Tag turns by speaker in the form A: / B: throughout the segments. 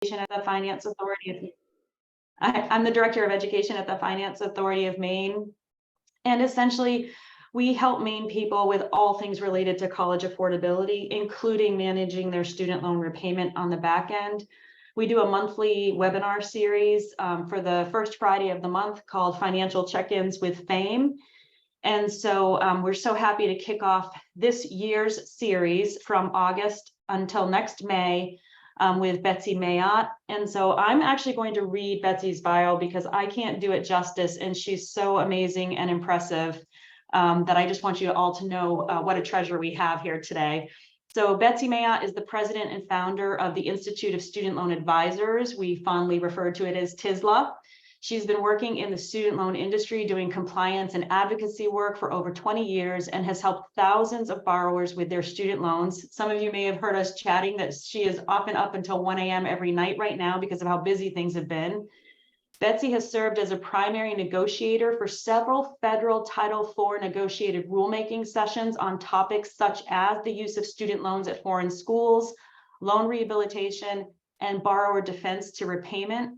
A: at the Finance Authority. I'm the Director of Education at the Finance Authority of Maine. And essentially, we help Maine people with all things related to college affordability, including managing their student loan repayment on the back end. We do a monthly webinar series for the first Friday of the month called Financial Check-ins with Fame. And so we're so happy to kick off this year's series from August until next May with Betsy Mayotte. And so I'm actually going to read Betsy's bio because I can't do it justice, and she's so amazing and impressive that I just want you all to know what a treasure we have here today. So Betsy Mayotte is the president and founder of the Institute of Student Loan Advisors. We fondly refer to it as TSLA. She's been working in the student loan industry doing compliance and advocacy work for over 20 years and has helped thousands of borrowers with their student loans. Some of you may have heard us chatting that she is often up until 1 a.m. every night right now because of how busy things have been. Betsy has served as a primary negotiator for several federal Title IV negotiated rulemaking sessions on topics such as the use of student loans at foreign schools, loan rehabilitation, and borrower defense to repayment.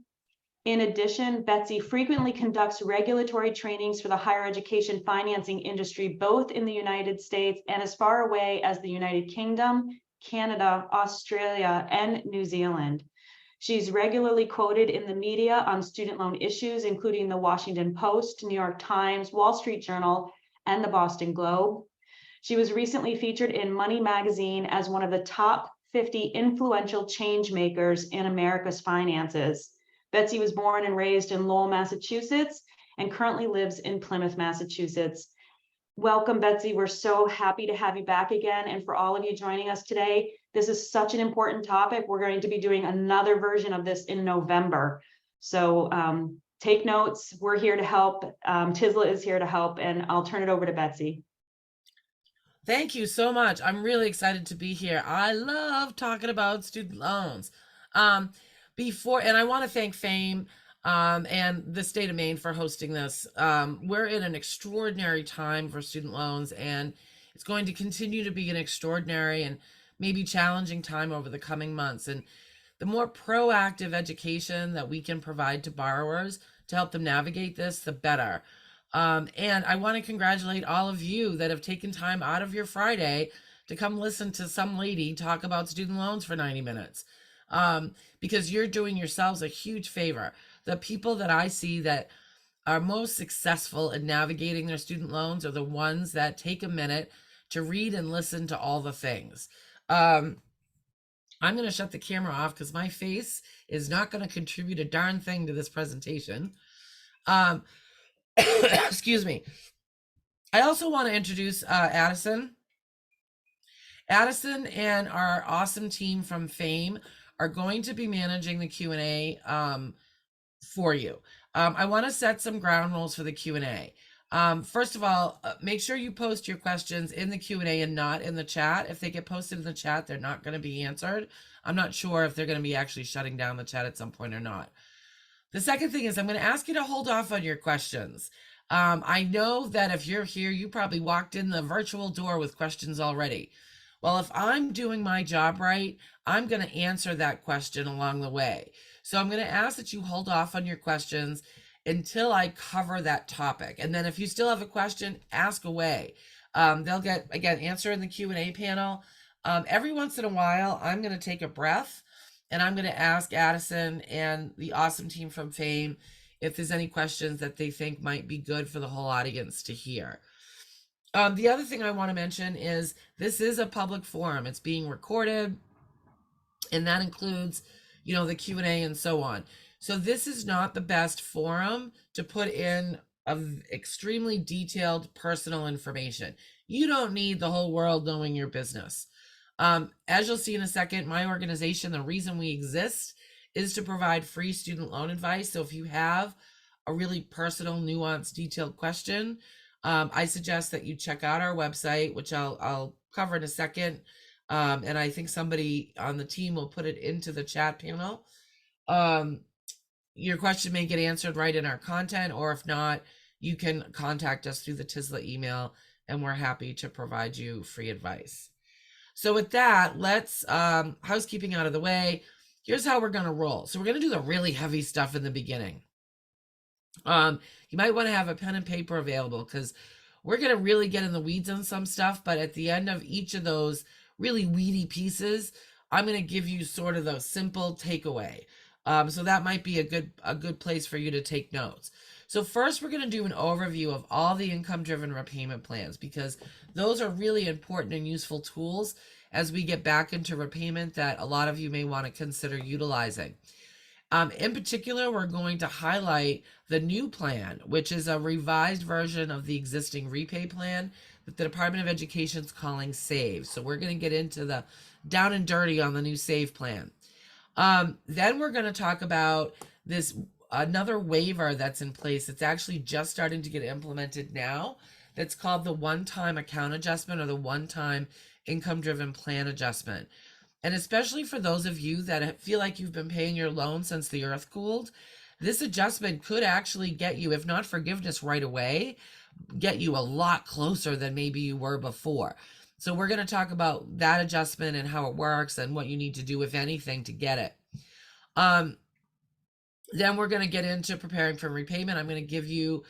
A: In addition, Betsy frequently conducts regulatory trainings for the higher education financing industry, both in the United States and as far away as the United Kingdom, Canada, Australia, and New Zealand. She's regularly quoted in the media on student loan issues, including the Washington Post, New York Times, Wall Street Journal, and the Boston Globe. She was recently featured in Money Magazine as one of the top 50 influential change makers in America's finances. Betsy was born and raised in Lowell, Massachusetts, and currently lives in Plymouth, Massachusetts. Welcome, Betsy. We're so happy to have you back again. And for all of you joining us today, this is such an important topic. We're going to be doing another version of this in November. So take notes. We're here to help. TSLA is here to help, and I'll turn it over to Betsy.
B: Thank you so much. I'm really excited to be here. I love talking about student loans. And I want to thank Fame and the state of Maine for hosting this. We're in an extraordinary time for student loans, and it's going to continue to be an extraordinary and maybe challenging time over the coming months. And the more proactive education that we can provide to borrowers to help them navigate this, the better. And I want to congratulate all of you that have taken time out of your Friday to come listen to some lady talk about student loans for 90 minutes. Because you're doing yourselves a huge favor. The people that I see that are most successful in navigating their student loans are the ones that take a minute to read and listen to all the things. I'm going to shut the camera off because my face is not going to contribute a darn thing to this presentation. Excuse me. I also want to introduce Addison. Addison and our awesome team from Fame are going to be managing the Q&A for you. I want to set some ground rules for the Q&A. First of all, make sure you post your questions in the Q&A and not in the chat. If they get posted in the chat, they're not going to be answered. I'm not sure if they're going to be actually shutting down the chat at some point or not. The second thing is I'm going to ask you to hold off on your questions. I know that if you're here, you probably walked in the virtual door with questions already. Well, if I'm doing my job right, I'm going to answer that question along the way. So I'm going to ask that you hold off on your questions until I cover that topic. And then if you still have a question, ask away. They'll get, again, answer in the Q&A panel. Every once in a while, I'm going to take a breath and I'm going to ask Addison and the awesome team from Fame if there's any questions that they think might be good for the whole audience to hear. The other thing I want to mention is this is a public forum. It's being recorded, and that includes, the Q&A and so on. So this is not the best forum to put in extremely detailed personal information. You don't need the whole world knowing your business. As you'll see in a second, my organization, the reason we exist is to provide free student loan advice. So if you have a really personal, nuanced, detailed question, I suggest that you check out our website, which I'll cover in a second. And I think somebody on the team will put it into the chat panel. Your question may get answered right in our content, or if not, you can contact us through the TSLA email, and we're happy to provide you free advice. So with that, let's housekeeping out of the way. here's how we're going to roll. So we're going to do the really heavy stuff in the beginning. You might want to have a pen and paper available because we're going to really get in the weeds on some stuff. But at the end of each of those really weedy pieces, I'm going to give you sort of the simple takeaway. So that might be a good place for you to take notes. So first, we're going to do an overview of all the income-driven repayment plans because those are really important and useful tools as we get back into repayment that a lot of you may want to consider utilizing. In particular, we're going to highlight the new plan, which is a revised version of the existing repay plan that the Department of Education is calling SAVE. So we're going to get into the down and dirty on the new SAVE plan. Then we're going to talk about this another waiver that's in place. It's actually just starting to get implemented now. That's called the one-time account adjustment or the one-time income-driven plan adjustment. And especially for those of you that feel like you've been paying your loan since the earth cooled, this adjustment could actually get you, if not forgiveness right away, get you a lot closer than maybe you were before. So we're going to talk about that adjustment and how it works and what you need to do, if anything, to get it. Then we're going to get into preparing for repayment. I'm going to give you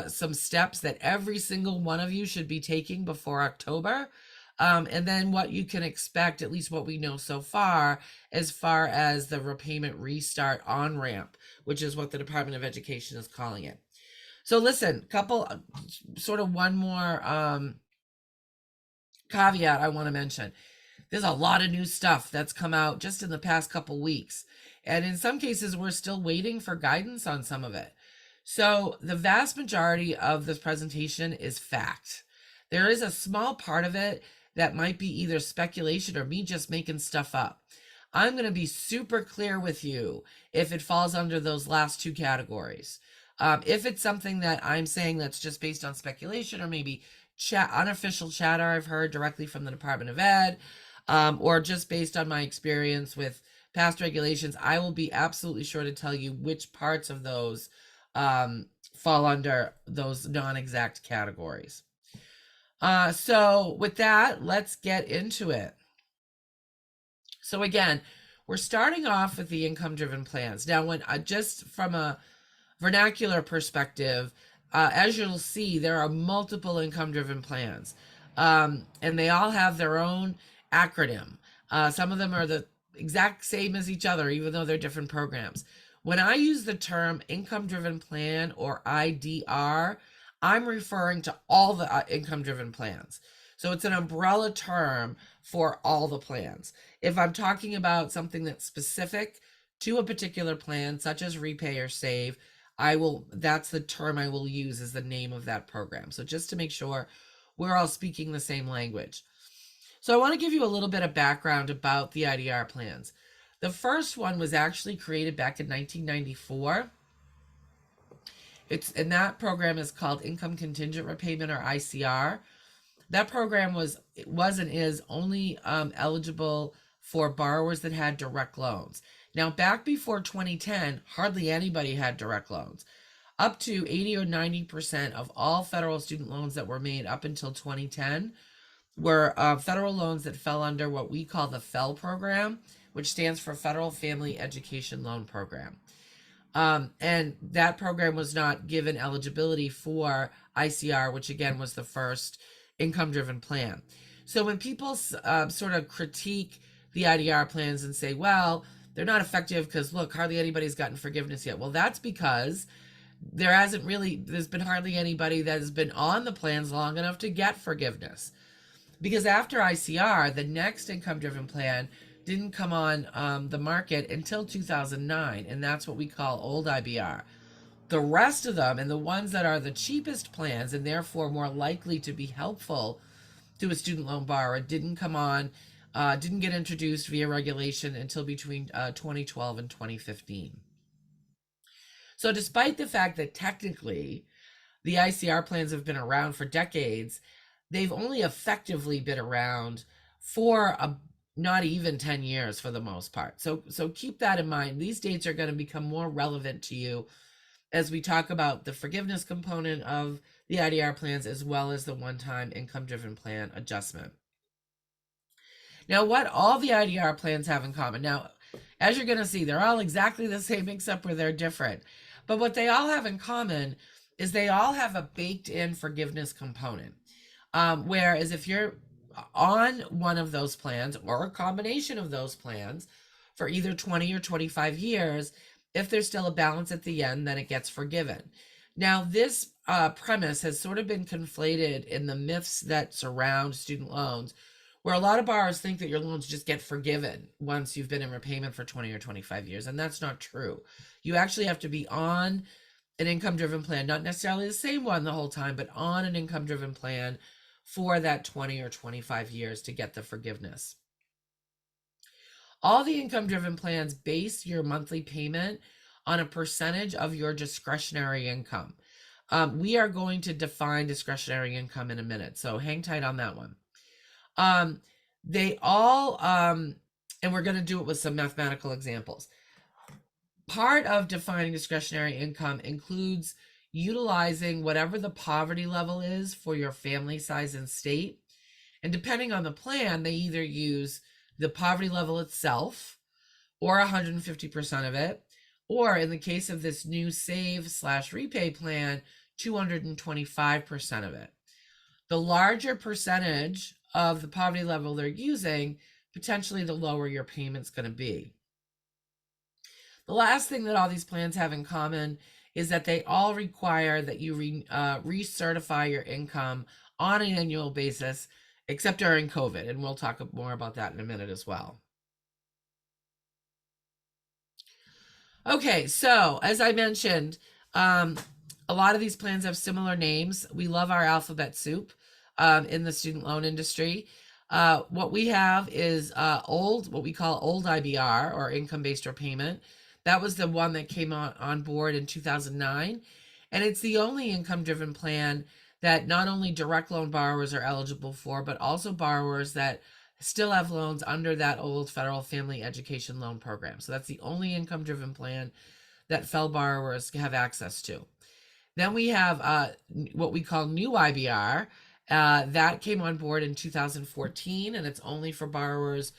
B: some steps that every single one of you should be taking before October. And then what you can expect, at least what we know so far as the repayment restart on-ramp, which is what the Department of Education is calling it. So listen, one more caveat I want to mention. There's a lot of new stuff that's come out just in the past couple weeks. And in some cases, we're still waiting for guidance on some of it. So the vast majority of this presentation is fact. There is a small part of it that might be either speculation or me just making stuff up. I'm going to be super clear with you if it falls under those last two categories. If it's something that I'm saying that's just based on speculation or maybe unofficial chatter I've heard directly from the Department of Ed, or just based on my experience with past regulations, I will be absolutely sure to tell you which parts of those fall under those non-exact categories. So with that, let's get into it. So again, we're starting off with the income-driven plans. Now, when just from a vernacular perspective, as you'll see, there are multiple income-driven plans, and they all have their own acronym. Some of them are the exact same as each other, even though they're different programs. When I use the term income-driven plan or IDR, I'm referring to all the income-driven plans. So it's an umbrella term for all the plans. If I'm talking about something that's specific to a particular plan, such as Repay or Save, that's the term I will use as the name of that program. So just to make sure we're all speaking the same language. So I want to give you a little bit of background about the IDR plans. The first one was actually created back in 1994. And that program is called Income Contingent Repayment, or ICR. That program was and is only eligible for borrowers that had direct loans. Now, back before 2010, hardly anybody had direct loans. Up to 80 or 90% of all federal student loans that were made up until 2010 were federal loans that fell under what we call the FEL program, which stands for Federal Family Education Loan Program. And that program was not given eligibility for ICR, which again was the first income-driven plan. So when people sort of critique the IDR plans and say, well, they're not effective because look, hardly anybody's gotten forgiveness yet. Well, that's because there's been hardly anybody that has been on the plans long enough to get forgiveness. Because after ICR, the next income-driven plan didn't come on the market until 2009, and that's what we call old IBR. The rest of them, and the ones that are the cheapest plans and therefore more likely to be helpful to a student loan borrower, didn't come on, didn't get introduced via regulation until between 2012 and 2015. So despite the fact that technically the ICR plans have been around for decades, they've only effectively been around for not even 10 years for the most part. So keep that in mind. These dates are going to become more relevant to you as we talk about the forgiveness component of the IDR plans, as well as the one-time income-driven plan adjustment. Now, what all the IDR plans have in common. Now, As you're going to see, they're all exactly the same except where they're different. But what they all have in common is they all have a baked in forgiveness component. Whereas if you're on one of those plans or a combination of those plans for either 20 or 25 years, if there's still a balance at the end, then it gets forgiven. Now, this premise has sort of been conflated in the myths that surround student loans, where a lot of borrowers think that your loans just get forgiven once you've been in repayment for 20 or 25 years, and that's not true. You actually have to be on an income-driven plan, not necessarily the same one the whole time, but on an income-driven plan for that 20 or 25 years to get the forgiveness. All the income-driven plans base your monthly payment on a percentage of your discretionary income. We are going to define discretionary income in a minute, so hang tight on that one. They all, and we're going to do it with some mathematical examples. Part of defining discretionary income includes utilizing whatever the poverty level is for your family size and state. And depending on the plan, they either use the poverty level itself or 150% of it, or in the case of this new save/repay plan, 225% of it. The larger percentage of the poverty level they're using, potentially the lower your payment's going to be. The last thing that all these plans have in common is that they all require that you recertify your income on an annual basis, except during COVID, and we'll talk more about that in a minute as well. Okay, so as I mentioned, a lot of these plans have similar names. We love our alphabet soup in the student loan industry. What we have is what we call old IBR, or income-based repayment. That was the one that came on board in 2009. And it's the only income-driven plan that not only direct loan borrowers are eligible for, but also borrowers that still have loans under that old federal family education loan program. So that's the only income-driven plan that FFEL borrowers have access to. Then we have what we call new IBR. That came on board in 2014, and it's only for borrowers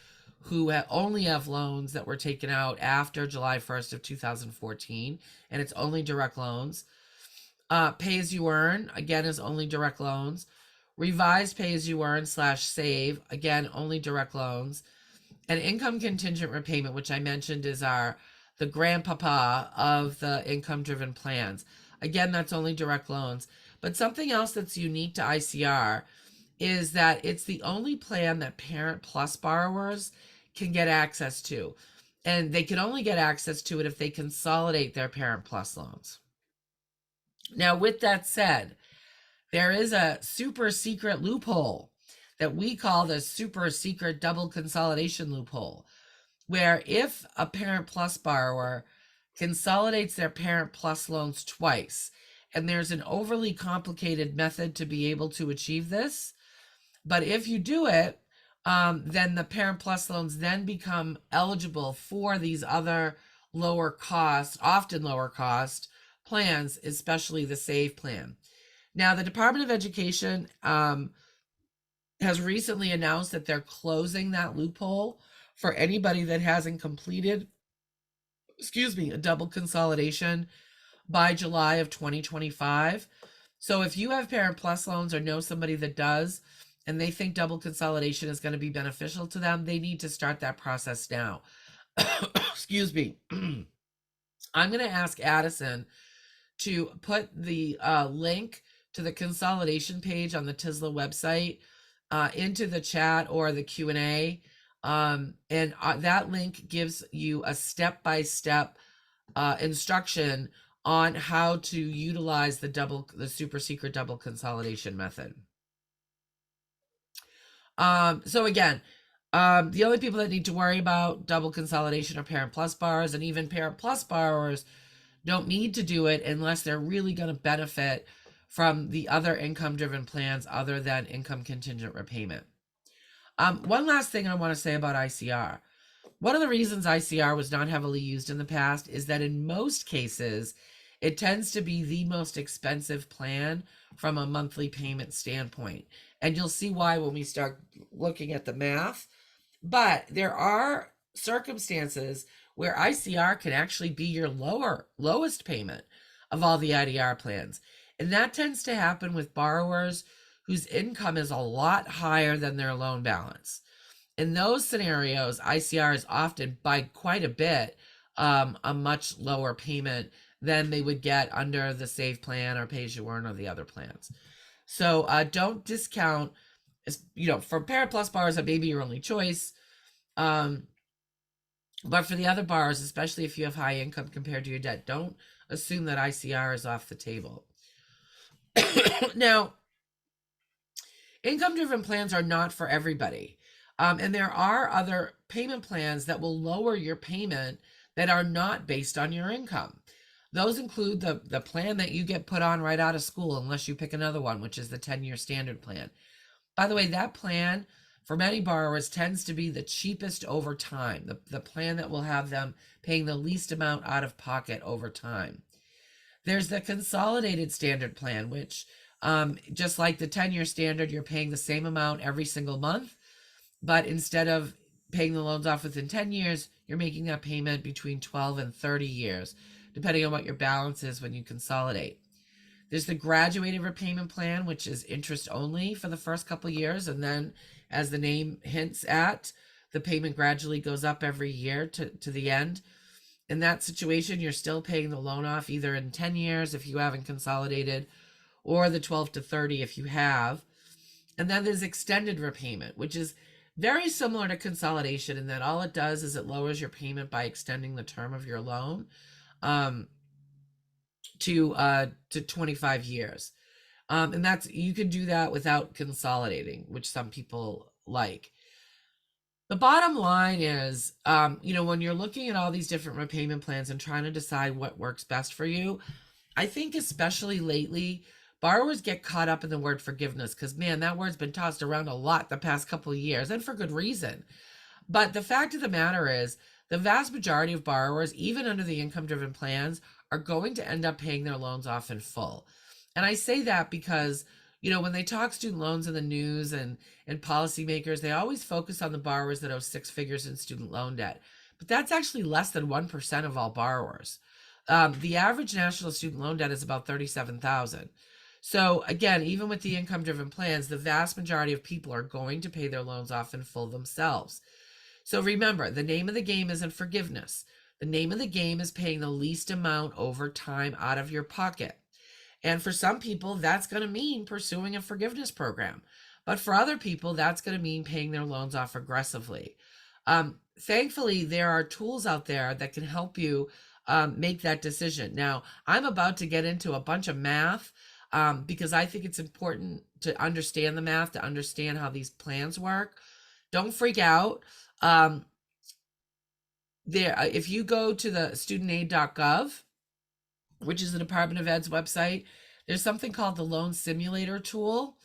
B: who only have loans that were taken out after July 1st of 2014, and it's only direct loans. Pay as you earn, again, is only direct loans. Revised pay as you earn /save, again, only direct loans. And income contingent repayment, which I mentioned is the grandpapa of the income-driven plans. Again, that's only direct loans. But something else that's unique to ICR is that it's the only plan that Parent Plus borrowers can get access to. And they can only get access to it if they consolidate their Parent Plus loans. Now, with that said, there is a super secret loophole that we call the super secret double consolidation loophole, where if a Parent Plus borrower consolidates their Parent Plus loans twice, and there's an overly complicated method to be able to achieve this, but if you do it, then the Parent Plus loans then become eligible for these other lower cost, often lower cost plans, especially the SAVE plan. Now, the Department of Education has recently announced that they're closing that loophole for anybody that hasn't completed, a double consolidation by July of 2025. So if you have Parent Plus loans or know somebody that does, and they think double consolidation is going to be beneficial to them, they need to start that process now. Excuse me. I'm going to ask Addison to put the link to the consolidation page on the TSLA website into the chat or the Q&A. And that link gives you a step-by-step instruction on how to utilize the super secret double consolidation method. So again, the only people that need to worry about double consolidation are Parent Plus borrowers, and even Parent Plus borrowers don't need to do it unless they're really going to benefit from the other income-driven plans other than income contingent repayment. One last thing I want to say about ICR. One of the reasons ICR was not heavily used in the past is that in most cases, it tends to be the most expensive plan from a monthly payment standpoint. And you'll see why when we start looking at the math. But there are circumstances where ICR can actually be your lowest payment of all the IDR plans. And that tends to happen with borrowers whose income is a lot higher than their loan balance. In those scenarios, ICR is often by quite a bit a much lower payment than they would get under the Save Plan or Pay As You Earn or the other plans. So don't discount, for Parent Plus borrowers, that may be your only choice. But for the other borrowers, especially if you have high income compared to your debt, don't assume that ICR is off the table. Now, income-driven plans are not for everybody. And there are other payment plans that will lower your payment that are not based on your income. Those include the plan that you get put on right out of school, unless you pick another one, which is the 10-year standard plan. By the way, that plan for many borrowers tends to be the cheapest over time, the plan that will have them paying the least amount out of pocket over time. There's the consolidated standard plan, which just like the 10-year standard, you're paying the same amount every single month, but instead of paying the loans off within 10 years, you're making that payment between 12 and 30 years, depending on what your balance is when you consolidate. There's the graduated repayment plan, which is interest only for the first couple of years, and then, as the name hints at, the payment gradually goes up every year to the end. In that situation, you're still paying the loan off either in 10 years if you haven't consolidated, or the 12 to 30 if you have. And then there's extended repayment, which is very similar to consolidation in that all it does is it lowers your payment by extending the term of your loan to 25 years. And you can do that without consolidating, which some people like. The bottom line is, when you're looking at all these different repayment plans and trying to decide what works best for you, I think especially lately, borrowers get caught up in the word forgiveness because, man, that word's been tossed around a lot the past couple of years, and for good reason. But the fact of the matter is, the vast majority of borrowers, even under the income-driven plans, are going to end up paying their loans off in full. And I say that because, when they talk student loans in the news and policymakers, they always focus on the borrowers that owe six figures in student loan debt. But that's actually less than 1% of all borrowers. The average national student loan debt is about $37,000. So again, even with the income-driven plans, the vast majority of people are going to pay their loans off in full themselves. So remember, the name of the game isn't forgiveness. The name of the game is paying the least amount over time out of your pocket. And for some people, that's going to mean pursuing a forgiveness program. But for other people, that's going to mean paying their loans off aggressively. Thankfully, there are tools out there that can help you make that decision. Now, I'm about to get into a bunch of math because I think it's important to understand the math, to understand how these plans work. Don't freak out. If you go to the studentaid.gov, which is the Department of Ed's website, there's something called the Loan Simulator tool.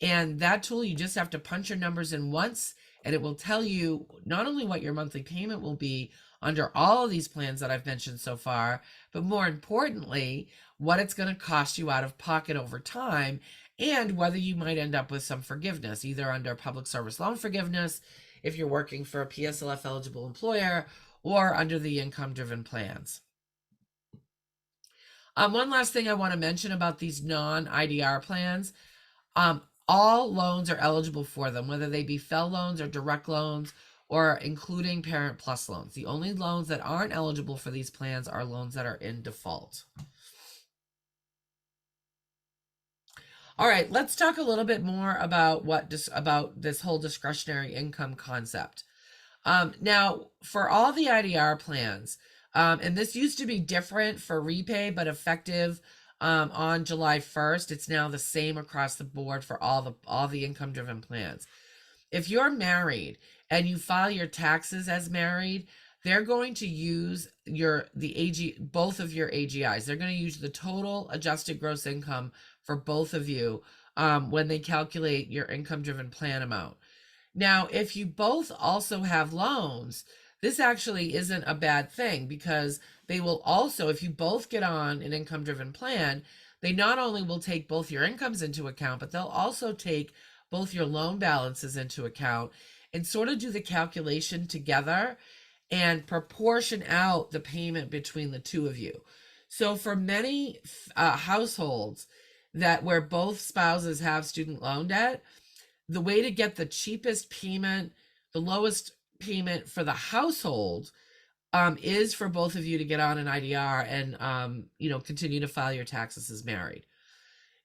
B: And that tool, you just have to punch your numbers in once, and it will tell you not only what your monthly payment will be under all of these plans that I've mentioned so far, but more importantly, what it's going to cost you out of pocket over time, and whether you might end up with some forgiveness, either under public service loan forgiveness, if you're working for a PSLF eligible employer, or under the income-driven plans. One last thing I want to mention about these non-IDR plans, all loans are eligible for them, whether they be FFEL loans or direct loans, or including Parent Plus loans. The only loans that aren't eligible for these plans are loans that are in default. All right, let's talk a little bit more about about this whole discretionary income concept. Now, for all the IDR plans, and this used to be different for Repay, but effective on July 1st, it's now the same across the board for all the income-driven plans. If you're married and you file your taxes as married, they're going to use both of your AGIs. They're going to use the total adjusted gross income for both of you when they calculate your income-driven plan amount. Now, if you both also have loans, this actually isn't a bad thing, because they will also, if you both get on an income-driven plan, they not only will take both your incomes into account, but they'll also take both your loan balances into account and sort of do the calculation together. and proportion out the payment between the two of you. So for many households that where both spouses have student loan debt, the way to get the cheapest payment, the lowest payment for the household, is for both of you to get on an IDR and continue to file your taxes as married.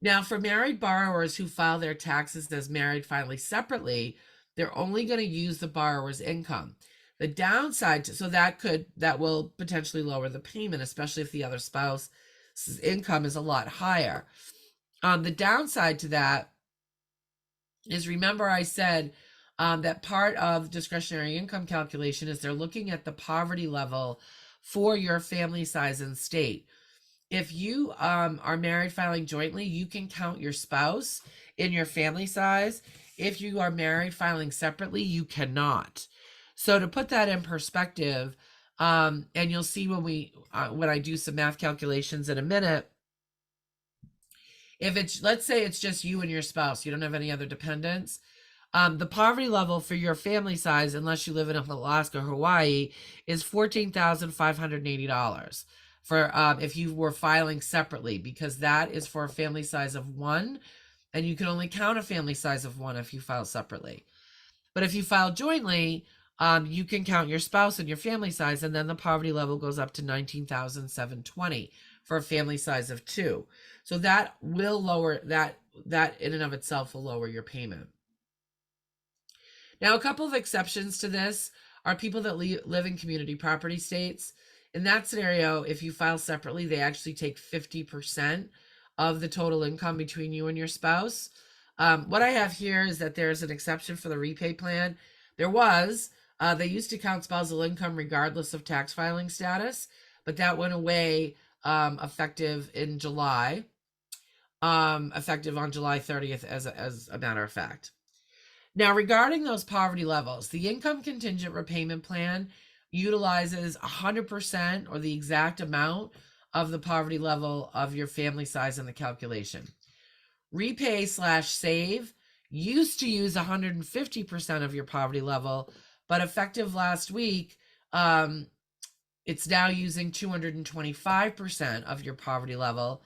B: Now, for married borrowers who file their taxes as married filing separately, they're only going to use the borrower's income. The downside, so that will potentially lower the payment, especially if the other spouse's income is a lot higher. The downside to that is, remember I said that part of discretionary income calculation is they're looking at the poverty level for your family size and state. If you are married filing jointly, you can count your spouse in your family size. If you are married filing separately, you cannot. So to put that in perspective, and you'll see when I do some math calculations in a minute, if it's, let's say it's just you and your spouse, you don't have any other dependents, the poverty level for your family size, unless you live in Alaska or Hawaii, is $14,580 for if you were filing separately, because that is for a family size of one, and you can only count a family size of one if you file separately. But if you file jointly, you can count your spouse and your family size, and then the poverty level goes up to $19,720 for a family size of two. So that will lower that in and of itself will lower your payment. Now, a couple of exceptions to this are people that live in community property states. In that scenario, if you file separately, they actually take 50% of the total income between you and your spouse. What I have here is that there's an exception for the repay plan. They used to count spousal income regardless of tax filing status, but that went away effective in July, effective on July 30th as a matter of fact. Now, regarding those poverty levels, the income contingent repayment plan utilizes 100% or the exact amount of the poverty level of your family size in the calculation. Repay/save used to use 150% of your poverty level, but effective last week, it's now using 225% of your poverty level.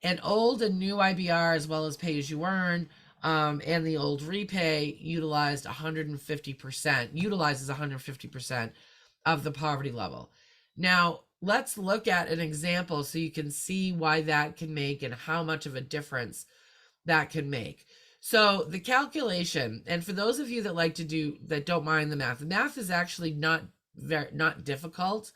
B: And old and new IBR, as well as pay as you earn, and the old repay utilizes 150% of the poverty level. Now, let's look at an example so you can see why that can make and how much of a difference that can make. So the calculation, and for those of you that don't mind the math is actually not difficult.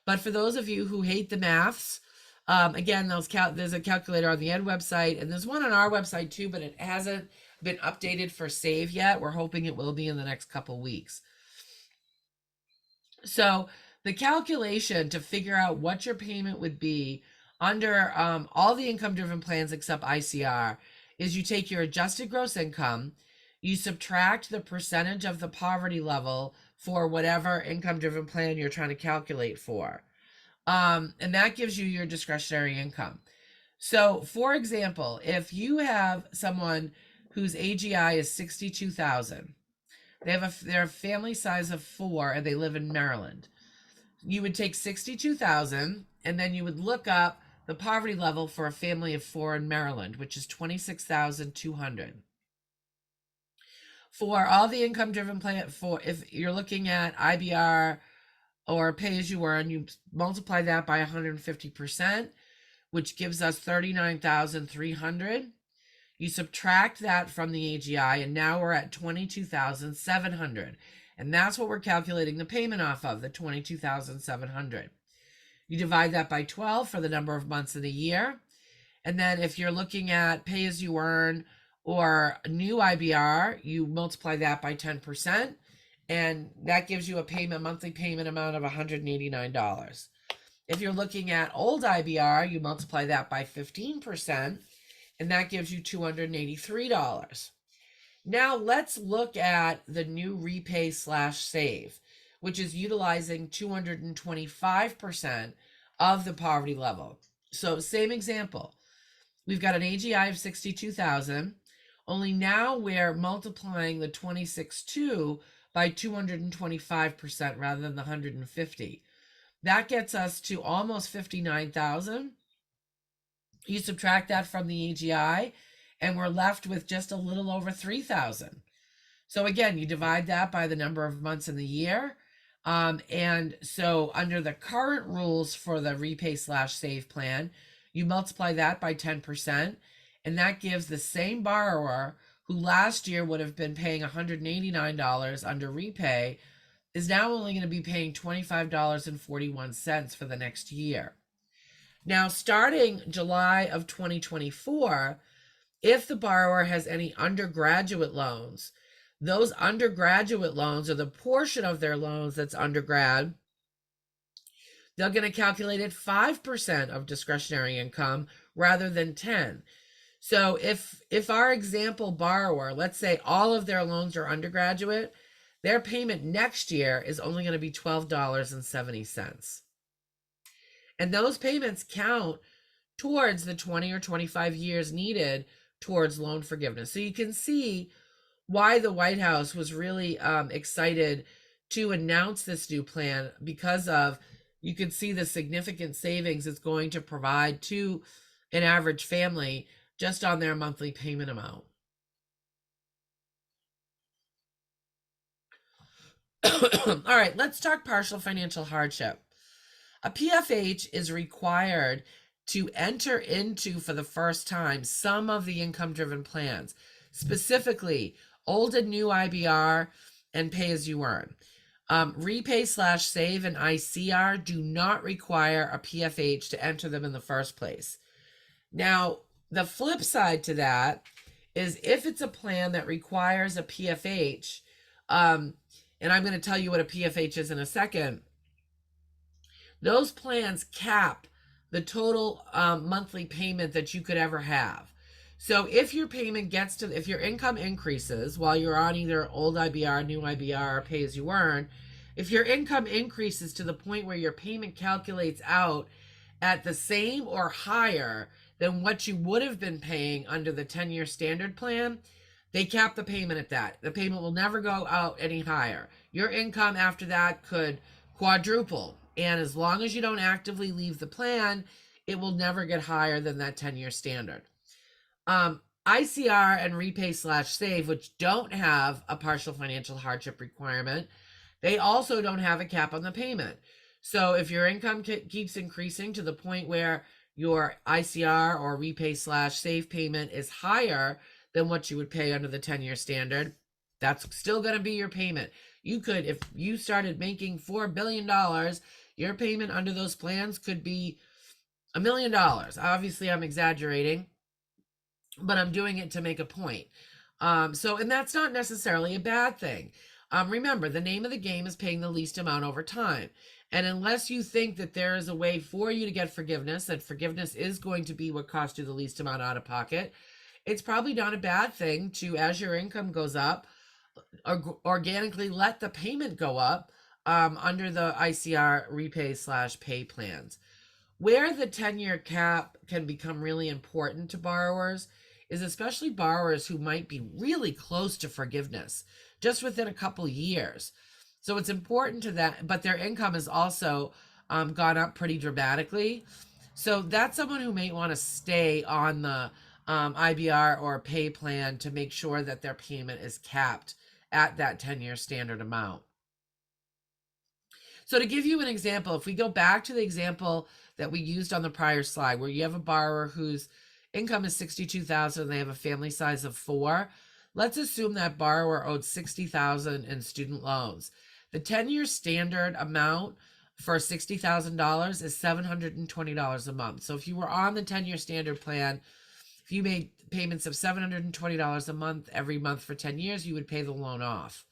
B: But for those of you who hate the maths, again, there's a calculator on the Ed website, and there's one on our website too, but it hasn't been updated for Save yet. We're hoping it will be in the next couple weeks. So the calculation to figure out what your payment would be under all the income-driven plans except ICR is you take your adjusted gross income, you subtract the percentage of the poverty level for whatever income-driven plan you're trying to calculate for. And that gives you your discretionary income. So, for example, if you have someone whose AGI is 62,000, they're a family size of 4 and they live in Maryland, you would take 62,000 and then you would look up the poverty level for a family of 4 in Maryland, which is 26,200. For all the income-driven plan, if you're looking at IBR or pay as you earn, you multiply that by 150%, which gives us 39,300. You subtract that from the AGI, and now we're at 22,700. And that's what we're calculating the payment off of, the 22,700. You divide that by 12 for the number of months in a year. And then if you're looking at pay as you earn or new IBR, you multiply that by 10. And that gives you a monthly payment amount of $189. If you're looking at old IBR, you multiply that by 15%, and that gives you $283. Now let's look at the new repay/save, which is utilizing 225% of the poverty level. So same example. We've got an AGI of 62,000, only now we're multiplying the 26.2 by 225% rather than the 150. That gets us to almost 59,000. You subtract that from the AGI, and we're left with just a little over 3,000. So again, you divide that by the number of months in the year. And so under the current rules for the repay/save plan, you multiply that by 10%, and that gives the same borrower who last year would have been paying $189 under repay is now only going to be paying $25.41 for the next year. Now, starting July of 2024, if the borrower has any undergraduate loans, those undergraduate loans, or the portion of their loans that's undergrad, they're going to calculate at 5% of discretionary income rather than 10. So if our example borrower, let's say all of their loans are undergraduate, their payment next year is only going to be $12.70. And those payments count towards the 20 or 25 years needed towards loan forgiveness. So you can see why the White House was really excited to announce this new plan, because of, you can see the significant savings it's going to provide to an average family just on their monthly payment amount. All right, let's talk partial financial hardship. A PFH is required to enter into, for the first time, some of the income-driven plans, specifically old and new IBR and pay-as-you-earn. Repay/save and ICR do not require a PFH to enter them in the first place. Now, the flip side to that is if it's a plan that requires a PFH, and I'm going to tell you what a PFH is in a second, those plans cap the total monthly payment that you could ever have. So if your payment gets to, if your income increases while you're on either old IBR, new IBR, or pay as you earn, if your income increases to the point where your payment calculates out at the same or higher than what you would have been paying under the 10-year standard plan, they cap the payment at that. The payment will never go out any higher. Your income after that could quadruple. And as long as you don't actively leave the plan, it will never get higher than that 10-year standard. ICR and repay/save, which don't have a partial financial hardship requirement, they also don't have a cap on the payment. So if your income keeps increasing to the point where your ICR or repay/save payment is higher than what you would pay under the 10-year standard, that's still going to be your payment. You could, if you started making $4 billion, your payment under those plans could be $1 million. Obviously, I'm exaggerating, but I'm doing it to make a point. And that's not necessarily a bad thing. Remember, the name of the game is paying the least amount over time. And unless you think that there is a way for you to get forgiveness, that forgiveness is going to be what costs you the least amount out of pocket, it's probably not a bad thing to, as your income goes up, organically let the payment go up under the ICR repay/pay plans. Where the 10-year cap can become really important to borrowers is especially borrowers who might be really close to forgiveness just within a couple years. So it's important to that, but their income has also gone up pretty dramatically. So that's someone who may want to stay on the IBR or pay plan to make sure that their payment is capped at that 10-year standard amount. So to give you an example, if we go back to the example that we used on the prior slide, where you have a borrower whose income is $62,000 and they have a family size of 4, let's assume that borrower owed $60,000 in student loans. The 10-year standard amount for $60,000 is $720 a month. So if you were on the 10-year standard plan, if you made payments of $720 a month every month for 10 years, you would pay the loan off.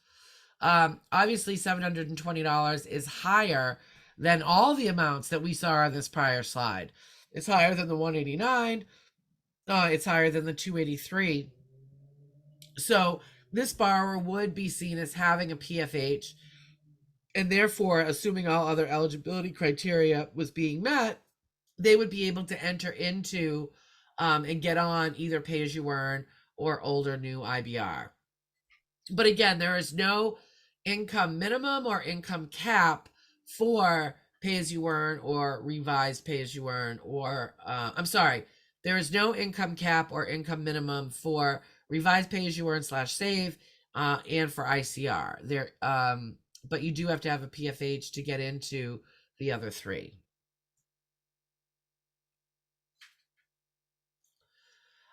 B: Obviously, $720 is higher than all the amounts that we saw on this prior slide. It's higher than the $189. It's higher than the $283. So this borrower would be seen as having a PFH, and therefore, assuming all other eligibility criteria was being met, they would be able to enter into and get on either pay-as-you-earn or old or new IBR. But again, there is no income minimum or income cap for pay as you earn or revised pay as you earn, or I'm sorry, there is no income cap or income minimum for revised pay as you earn / save and for ICR. There, but you do have to have a PFH to get into the other three.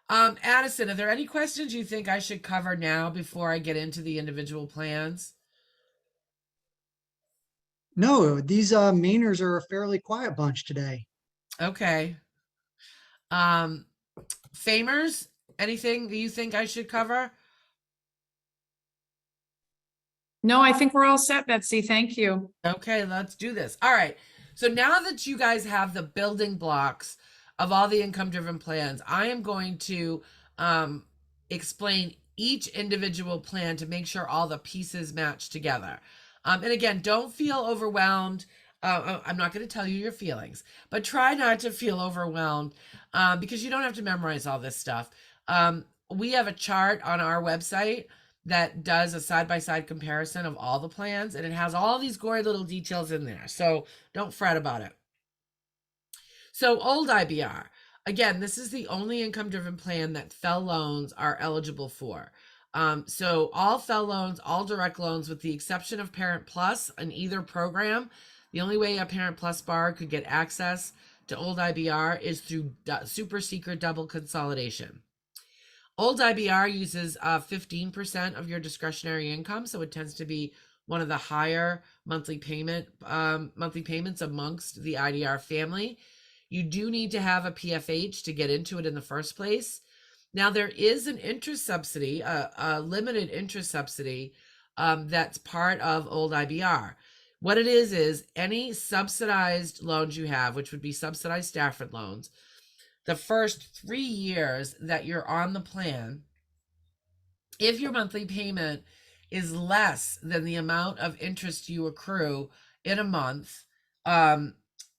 B: Addison, are there any questions you think I should cover now before I get into the individual plans?
C: No, these Mainers are a fairly quiet bunch today.
B: Okay. Famers, anything you think I should cover?
D: No, I think we're all set, Betsy. Thank you.
B: Okay, let's do this. All right. So now that you guys have the building blocks of all the income driven plans, I am going to explain each individual plan to make sure all the pieces match together. And again, don't feel overwhelmed. I'm not going to tell you your feelings, but try not to feel overwhelmed because you don't have to memorize all this stuff. We have a chart on our website that does a side-by-side comparison of all the plans, and it has all these gory little details in there. So don't fret about it. So old IBR, again, this is the only income-driven plan that FFEL loans are eligible for. So all FFEL loans, all direct loans, with the exception of Parent Plus in either program, the only way a Parent Plus borrower could get access to old IBR is through super secret double consolidation. Old IBR uses 15% of your discretionary income, so it tends to be one of the higher monthly payments amongst the IDR family. You do need to have a PFH to get into it in the first place. Now, there is an interest subsidy, a limited interest subsidy that's part of old IBR. What it is any subsidized loans you have, which would be subsidized Stafford loans, the first 3 years that you're on the plan, if your monthly payment is less than the amount of interest you accrue in a month,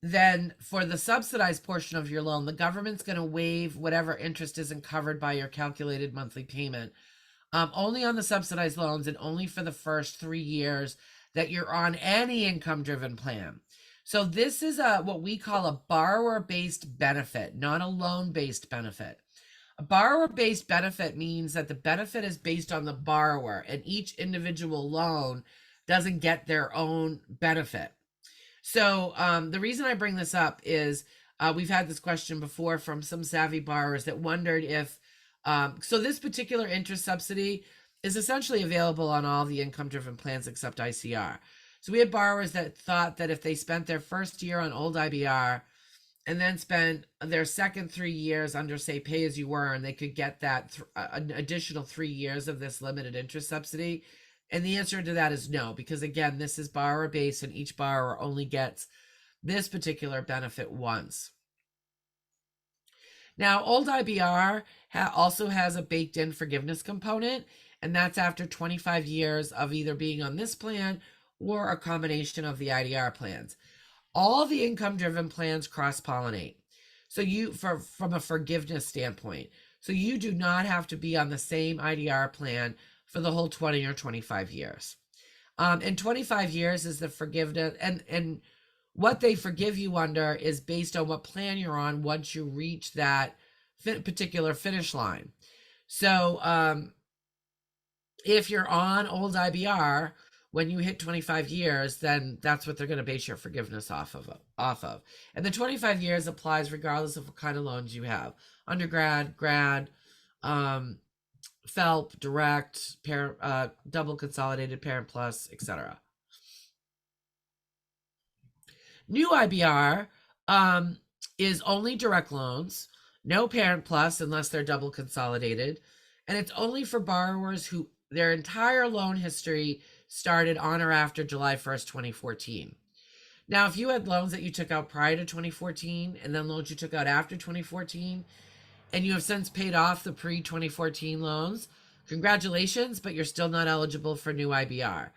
B: then for the subsidized portion of your loan, the government's going to waive whatever interest isn't covered by your calculated monthly payment, only on the subsidized loans and only for the first 3 years that you're on any income-driven plan. So this is what we call a borrower-based benefit, not a loan-based benefit. A borrower-based benefit means that the benefit is based on the borrower, and each individual loan doesn't get their own benefit. So the reason I bring this up is we've had this question before from some savvy borrowers that wondered if, so this particular interest subsidy is essentially available on all the income-driven plans except ICR. So we had borrowers that thought that if they spent their first year on old IBR and then spent their second 3 years under, say, pay as you earn, they could get that an additional 3 years of this limited interest subsidy. And the answer to that is no, because again, this is borrower based and each borrower only gets this particular benefit once. Now, old IBR also has a baked in forgiveness component, and that's after 25 years of either being on this plan or a combination of the IDR plans. All the income-driven plans cross-pollinate. So from a forgiveness standpoint, so you do not have to be on the same IDR plan for the whole 20 or 25 years. And 25 years is the forgiveness, and what they forgive you under is based on what plan you're on once you reach that particular finish line. So if you're on old IBR, when you hit 25 years, then that's what they're going to base your forgiveness off of. And the 25 years applies regardless of what kind of loans you have: undergrad, grad, FFELP, direct, parent, double consolidated, Parent Plus, etc. New IBR is only direct loans, no Parent Plus unless they're double consolidated, and it's only for borrowers who their entire loan history started on or after July 1st, 2014. Now, if you had loans that you took out prior to 2014 and then loans you took out after 2014, and you have since paid off the pre-2014 loans, congratulations, but you're still not eligible for new IBR.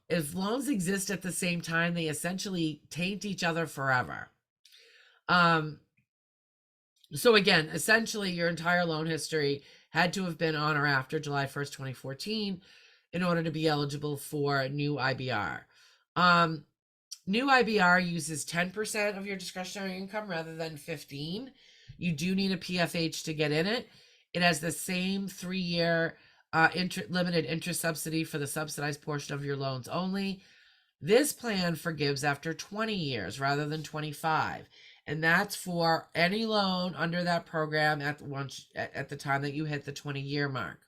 B: If loans exist at the same time, they essentially taint each other forever. So again, essentially your entire loan history had to have been on or after July 1st, 2014. in order to be eligible for new IBR. New IBR uses 10% of your discretionary income rather than 15. You do need a PFH to get in it. It has the same 3-year limited interest subsidy for the subsidized portion of your loans only. This plan forgives after 20 years rather than 25. And that's for any loan under that program at the time that you hit the 20-year mark.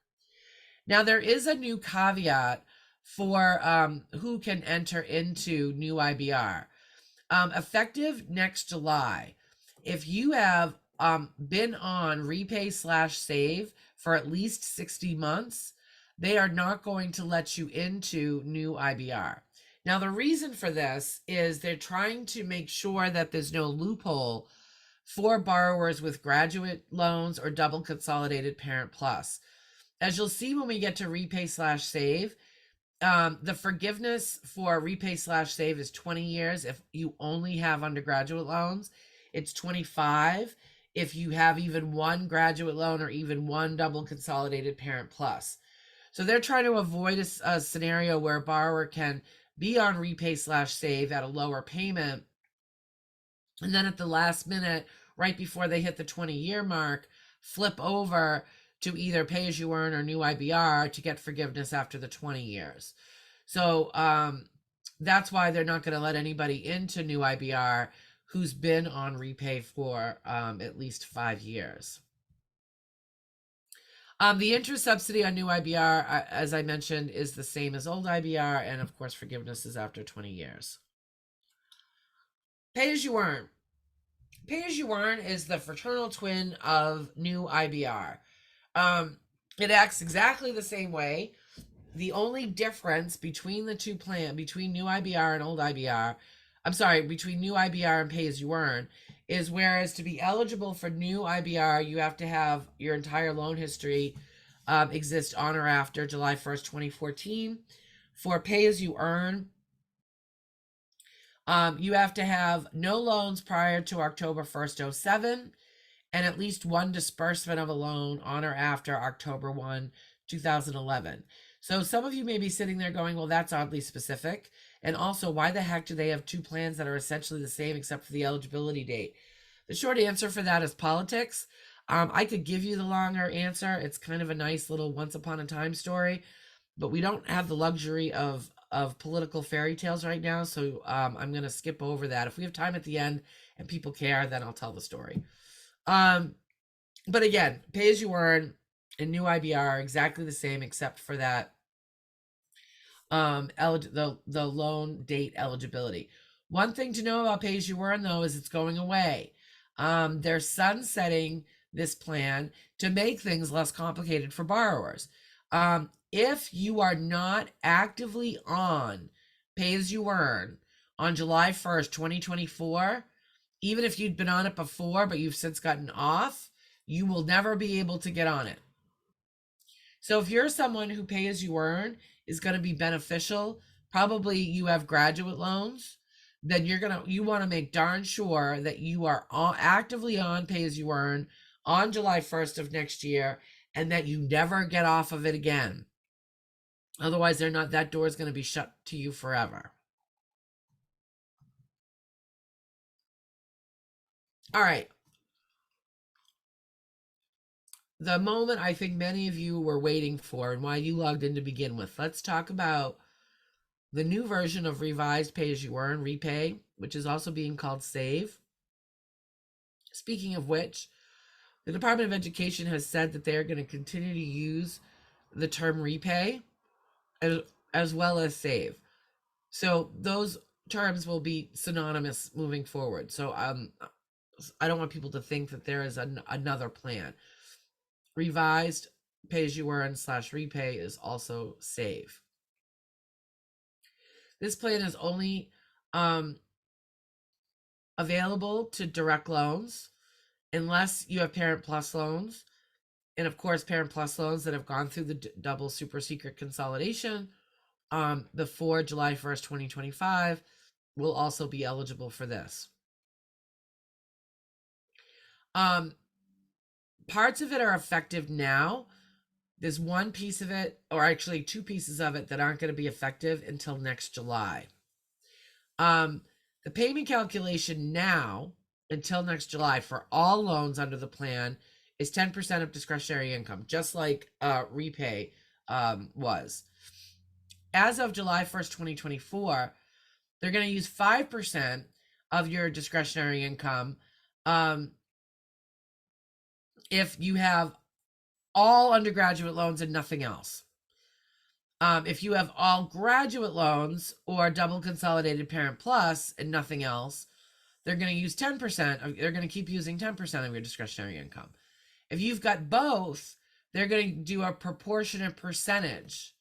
B: Now, there is a new caveat for who can enter into new IBR. Effective next July, if you have been on Repay/Save for at least 60 months, they are not going to let you into new IBR. Now, the reason for this is they're trying to make sure that there's no loophole for borrowers with graduate loans or double consolidated Parent Plus. As you'll see when we get to Repay/Save, the forgiveness for Repay/Save is 20 years if you only have undergraduate loans. It's 25 if you have even one graduate loan or even one double consolidated Parent Plus. So they're trying to avoid a scenario where a borrower can be on Repay/Save at a lower payment, and then at the last minute, right before they hit the 20-year mark, flip over to either pay as you earn or new IBR to get forgiveness after the 20 years. So that's why they're not going to let anybody into new IBR who's been on Repay for at least 5 years. The interest subsidy on new IBR, as I mentioned, is the same as old IBR, and of course, forgiveness is after 20 years. Pay as you earn. Pay as you earn is the fraternal twin of new IBR. It acts exactly the same way. The only difference between the two plans, between new IBR and old IBR, between new IBR and pay as you earn, is whereas to be eligible for new IBR, you have to have your entire loan history exist on or after July 1st, 2014. For pay as you earn, you have to have no loans prior to October 1st, 07, and at least one disbursement of a loan on or after October 1, 2011. So some of you may be sitting there going, well, that's oddly specific. And also, why the heck do they have two plans that are essentially the same except for the eligibility date? The short answer for that is politics. I could give you the longer answer. It's kind of a nice little once upon a time story, but we don't have the luxury of political fairy tales right now. So I'm going to skip over that. If we have time at the end and people care, then I'll tell the story. But again, pay as you earn and new IBR are exactly the same except for that the loan date eligibility. One thing to know about pay as you earn though is it's going away. They're sunsetting this plan to make things less complicated for borrowers. If you are not actively on pay as you earn on July 1st, 2024, even if you'd been on it before, but you've since gotten off, you will never be able to get on it. So if you're someone who pay as you earn is going to be beneficial, probably you have graduate loans, then you want to make darn sure that you are actively on pay as you earn on July 1st of next year and that you never get off of it again. Otherwise, that door is going to be shut to you forever. All right. The moment I think many of you were waiting for and why you logged in to begin with. Let's talk about the new version of revised pay as you earn, Repay, which is also being called Save. Speaking of which, the Department of Education has said that they're going to continue to use the term Repay as well as Save. So those terms will be synonymous moving forward. So I don't want people to think that there is another plan. Revised pay as you earn / repay is also Save. This plan is only available to direct loans unless you have Parent Plus loans. And of course, Parent Plus loans that have gone through the double super secret consolidation before July 1st, 2025 will also be eligible for this. Parts of it are effective now, there's one piece of it, or actually two pieces of it, that aren't going to be effective until next July. The payment calculation now until next July for all loans under the plan is 10% of discretionary income, just like Repay was. As of July 1st, 2024, they're going to use 5% of your discretionary income if you have all undergraduate loans and nothing else. If you have all graduate loans or double consolidated parent plus and nothing else, they're going to use 10%. They're going to keep using 10% of your discretionary income. If you've got both, they're going to do a proportionate percentage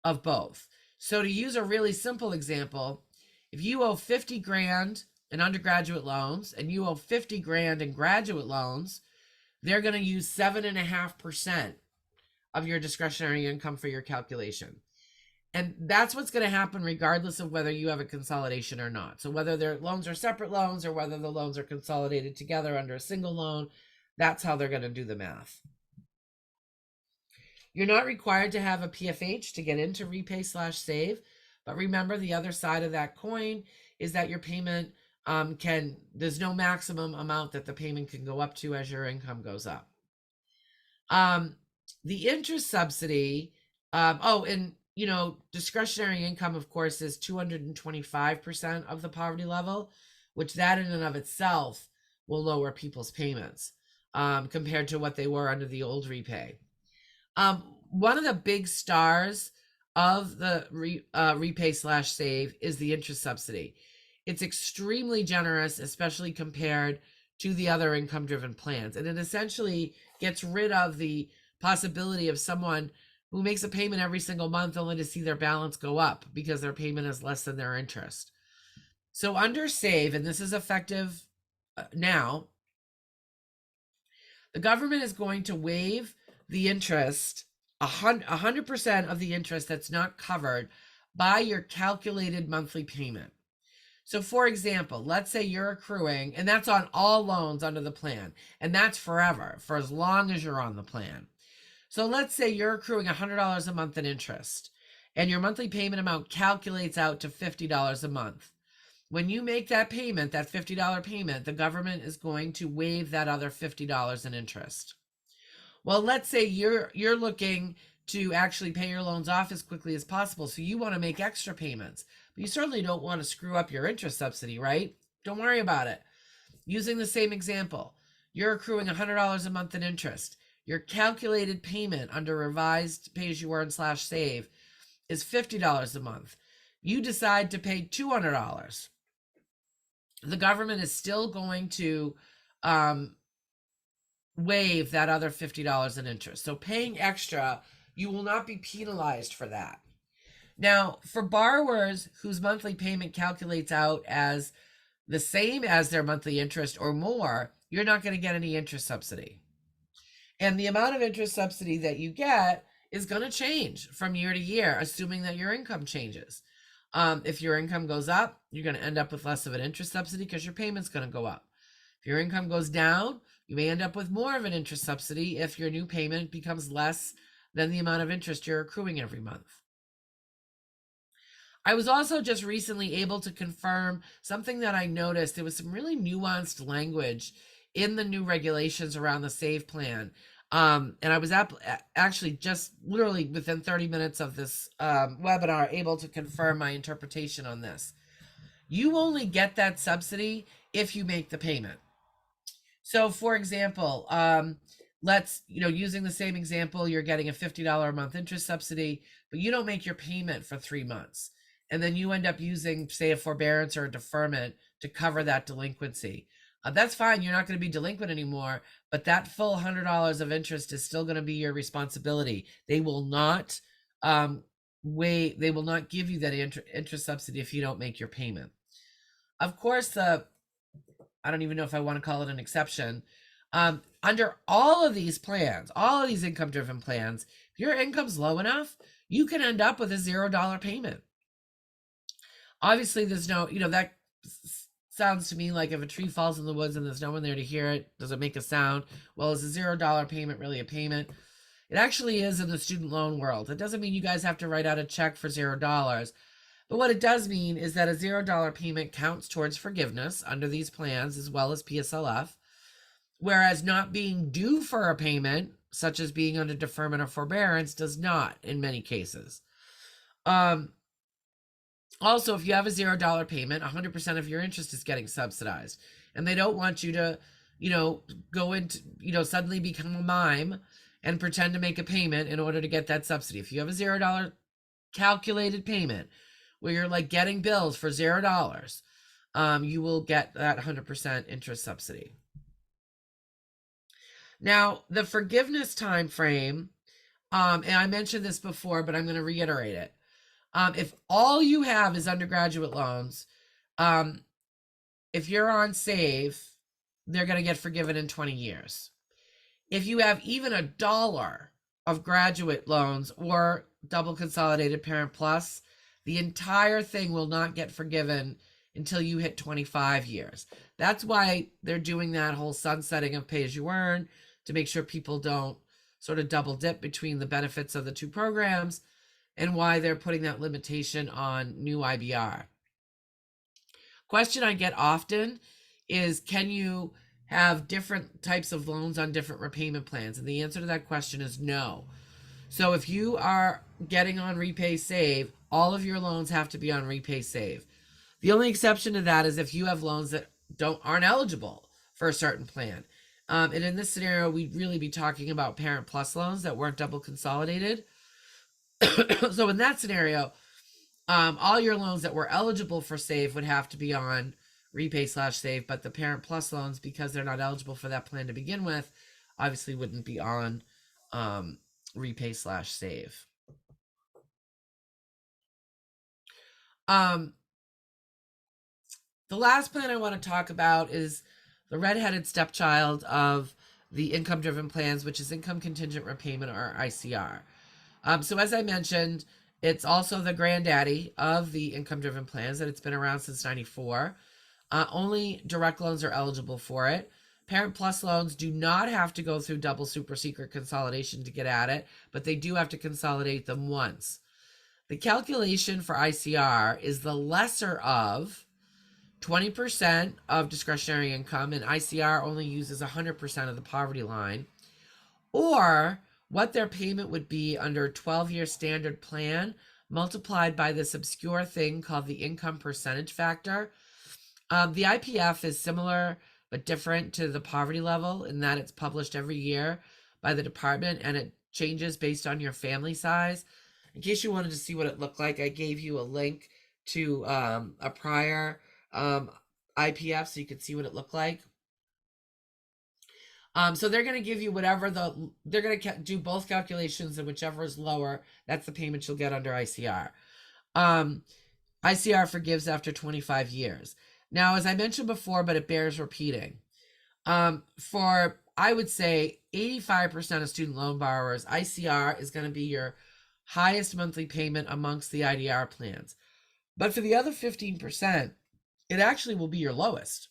B: of both. So to use a really simple example, if you owe 50 grand in undergraduate loans and you owe 50 grand in graduate loans, they're going to use 7.5% of your discretionary income for your calculation. And that's what's going to happen regardless of whether you have a consolidation or not. So whether their loans are separate loans or whether the loans are consolidated together under a single loan, that's how they're going to do the math. You're not required to have a PFH to get into Repay/Save, but remember, the other side of that coin is that your payment there's no maximum amount that the payment can go up to as your income goes up. The interest subsidy, and discretionary income, of course, is 225% of the poverty level, which that in and of itself will lower people's payments compared to what they were under the old Repay. One of the big stars of the Repay/Save is the interest subsidy. It's extremely generous, especially compared to the other income-driven plans. And it essentially gets rid of the possibility of someone who makes a payment every single month only to see their balance go up because their payment is less than their interest. So under Save, and this is effective now, the government is going to waive the interest, 100% of the interest that's not covered by your calculated monthly payment. So for example, let's say you're accruing, and that's on all loans under the plan, and that's forever, for as long as you're on the plan. So let's say you're accruing $100 a month in interest, and your monthly payment amount calculates out to $50 a month. When you make that payment, that $50 payment, the government is going to waive that other $50 in interest. Well, let's say you're looking to actually pay your loans off as quickly as possible, so you want to make extra payments, but you certainly don't want to screw up your interest subsidy, right? Don't worry about it. Using the same example, you're accruing $100 a month in interest. Your calculated payment under revised pay-as-you-earn/save is $50 a month. You decide to pay $200. The government is still going to waive that other $50 in interest. So paying extra, you will not be penalized for that. Now, for borrowers whose monthly payment calculates out as the same as their monthly interest or more, you're not going to get any interest subsidy. And the amount of interest subsidy that you get is going to change from year to year, assuming that your income changes. If your income goes up, you're going to end up with less of an interest subsidy because your payment's going to go up. If your income goes down, you may end up with more of an interest subsidy if your new payment becomes less than the amount of interest you're accruing every month. I was also just recently able to confirm something that I noticed. There was some really nuanced language in the new regulations around the SAVE plan. And I was actually just literally within 30 minutes of this webinar able to confirm my interpretation on this. You only get that subsidy if you make the payment. So for example, using the same example, you're getting a $50 a month interest subsidy, but you don't make your payment for 3 months. And then you end up using, say, a forbearance or a deferment to cover that delinquency. That's fine. You're not going to be delinquent anymore, but that full $100 of interest is still going to be your responsibility. They will not they will not give you that interest subsidy if you don't make your payment. Of course, I don't even know if I want to call it an exception. Under all of these plans, all of these income-driven plans, if your income's low enough, you can end up with a $0 payment. Obviously, there's no, that sounds to me like if a tree falls in the woods and there's no one there to hear it, does it make a sound? Well, is a $0 payment really a payment? It actually is in the student loan world. It doesn't mean you guys have to write out a check for $0. But what it does mean is that a $0 payment counts towards forgiveness under these plans as well as PSLF, whereas not being due for a payment, such as being under deferment or forbearance, does not in many cases. Also, if you have a $0 payment, 100% of your interest is getting subsidized. And they don't want you to, go into, suddenly become a mime and pretend to make a payment in order to get that subsidy. If you have a $0 calculated payment where you're like getting bills for $0, you will get that 100% interest subsidy. Now, the forgiveness time frame, and I mentioned this before, but I'm going to reiterate it. If all you have is undergraduate loans, if you're on SAVE, they're going to get forgiven in 20 years. If you have even $1 of graduate loans or double consolidated parent plus, the entire thing will not get forgiven until you hit 25 years. That's why they're doing that whole sunsetting of pay as you earn, to make sure people don't sort of double dip between the benefits of the two programs, and why they're putting that limitation on new IBR. Question I get often is, can you have different types of loans on different repayment plans? And the answer to that question is no. So if you are getting on Repay Save, all of your loans have to be on Repay Save. The only exception to that is if you have loans that aren't eligible for a certain plan. And in this scenario, we'd really be talking about Parent Plus loans that weren't double consolidated. So in that scenario, all your loans that were eligible for Save would have to be on Repay/Save, but the Parent Plus loans, because they're not eligible for that plan to begin with, obviously wouldn't be on Repay/Save. The last plan I want to talk about is the redheaded stepchild of the income-driven plans, which is income contingent repayment, or ICR. So as I mentioned, it's also the granddaddy of the income-driven plans, and it's been around since '94. Only direct loans are eligible for it. Parent Plus loans do not have to go through double super secret consolidation to get at it, but they do have to consolidate them once. The calculation for ICR is the lesser of 20% of discretionary income, and ICR only uses 100% of the poverty line, or what their payment would be under a 12-year standard plan multiplied by this obscure thing called the income percentage factor. The IPF is similar but different to the poverty level in that it's published every year by the department, and it changes based on your family size. In case you wanted to see what it looked like, I gave you a link to a prior IPF so you could see what it looked like. So they're going to give you whatever they're going to do both calculations, and whichever is lower, that's the payment you'll get under ICR. ICR forgives after 25 years. Now, as I mentioned before, but it bears repeating, for, I would say, 85% of student loan borrowers, ICR is going to be your highest monthly payment amongst the IDR plans. But for the other 15%, it actually will be your lowest.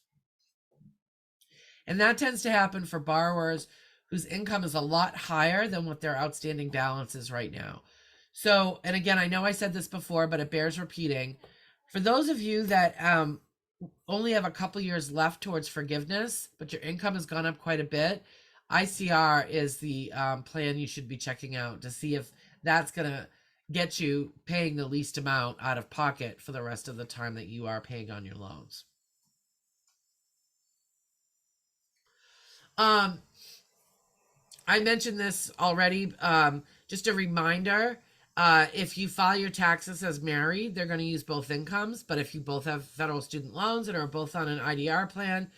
B: And that tends to happen for borrowers whose income is a lot higher than what their outstanding balance is right now. So, and again, I know I said this before, but it bears repeating. For those of you that only have a couple years left towards forgiveness, but your income has gone up quite a bit, ICR is the plan you should be checking out to see if that's going to get you paying the least amount out of pocket for the rest of the time that you are paying on your loans. I mentioned this already. Just a reminder, if you file your taxes as married, they're going to use both incomes. But if you both have federal student loans and are both on an IDR plan,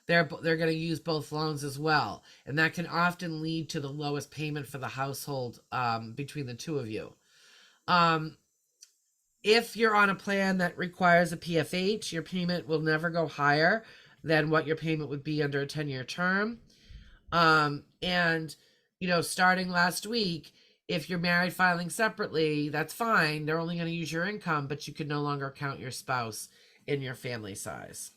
B: they're going to use both loans as well. And that can often lead to the lowest payment for the household between the two of you. If you're on a plan that requires a PFH, your payment will never go higher than what your payment would be under a 10-year term. And, starting last week, if you're married filing separately, that's fine. They're only going to use your income, but you can no longer count your spouse in your family size.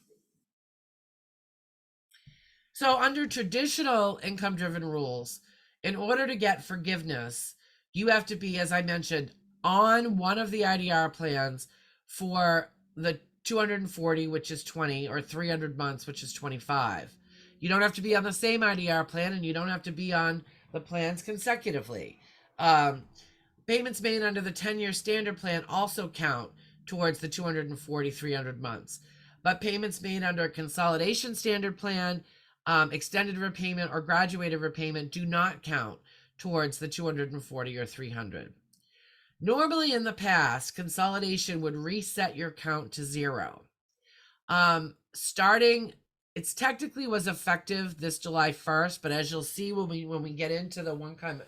B: So under traditional income-driven rules, In order to get forgiveness, you have to be, as I mentioned, on one of the IDR plans for the 240, which is 20, or 300 months, which is 25. You don't have to be on the same IDR plan, and you don't have to be on the plans consecutively. Payments made under the 10-year standard plan also count towards the 240, 300 months. But payments made under a consolidation standard plan, extended repayment, or graduated repayment do not count towards the 240 or 300. Normally in the past, consolidation would reset your count to 0. Starting, it's technically was effective this July 1st, but as you'll see when we get into the one-time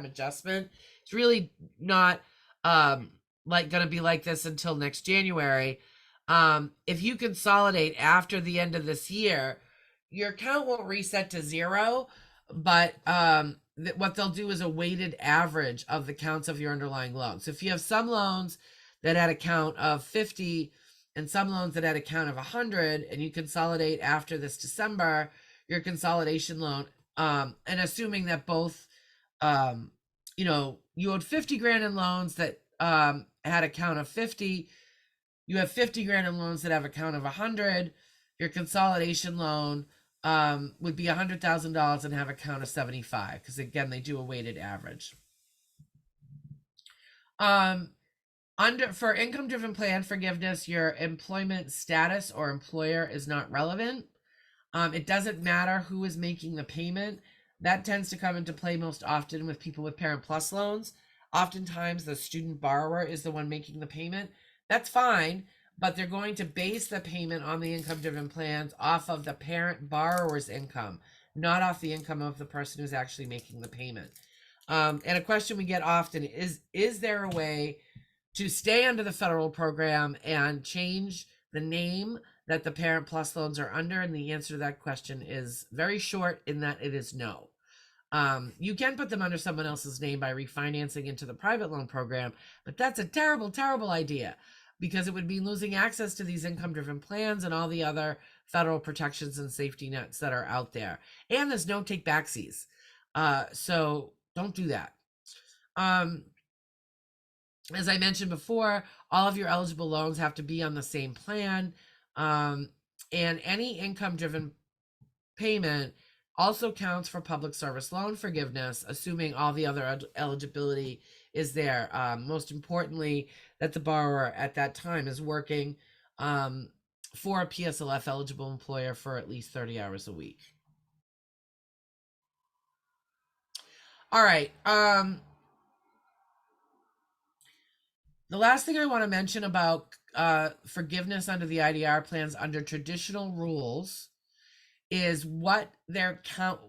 B: adjustment, it's really not going to be like this until next January. If you consolidate after the end of this year, your account won't reset to 0, but what they'll do is a weighted average of the counts of your underlying loans. So if you have some loans that had a count of 50 and some loans that had a count of 100, and you consolidate after this December, your consolidation loan, and assuming that both, you owed 50 grand in loans that had a count of 50, you have 50 grand in loans that have a count of 100, your consolidation loan would be $100,000 and have a count of 75, because again, they do a weighted average. For income-driven plan forgiveness, your employment status or employer is not relevant. It doesn't matter who is making the payment. That tends to come into play most often with people with Parent Plus loans. Oftentimes, the student borrower is the one making the payment. That's fine, but they're going to base the payment on the income-driven plans off of the parent borrower's income, not off the income of the person who's actually making the payment. And a question we get often is there a way to stay under the federal program and change the name that the Parent Plus loans are under? And the answer to that question is very short, in that it is no. You can put them under someone else's name by refinancing into the private loan program, but that's a terrible, terrible idea, because it would be losing access to these income-driven plans and all the other federal protections and safety nets that are out there. And there's no take-backsies. So don't do that. As I mentioned before, all of your eligible loans have to be on the same plan. And any income-driven payment also counts for public service loan forgiveness, assuming all the other eligibility is there. Most importantly, that the borrower at that time is working for a PSLF eligible employer for at least 30 hours a week. All right. The last thing I want to mention about forgiveness under the IDR plans under traditional rules is what their count,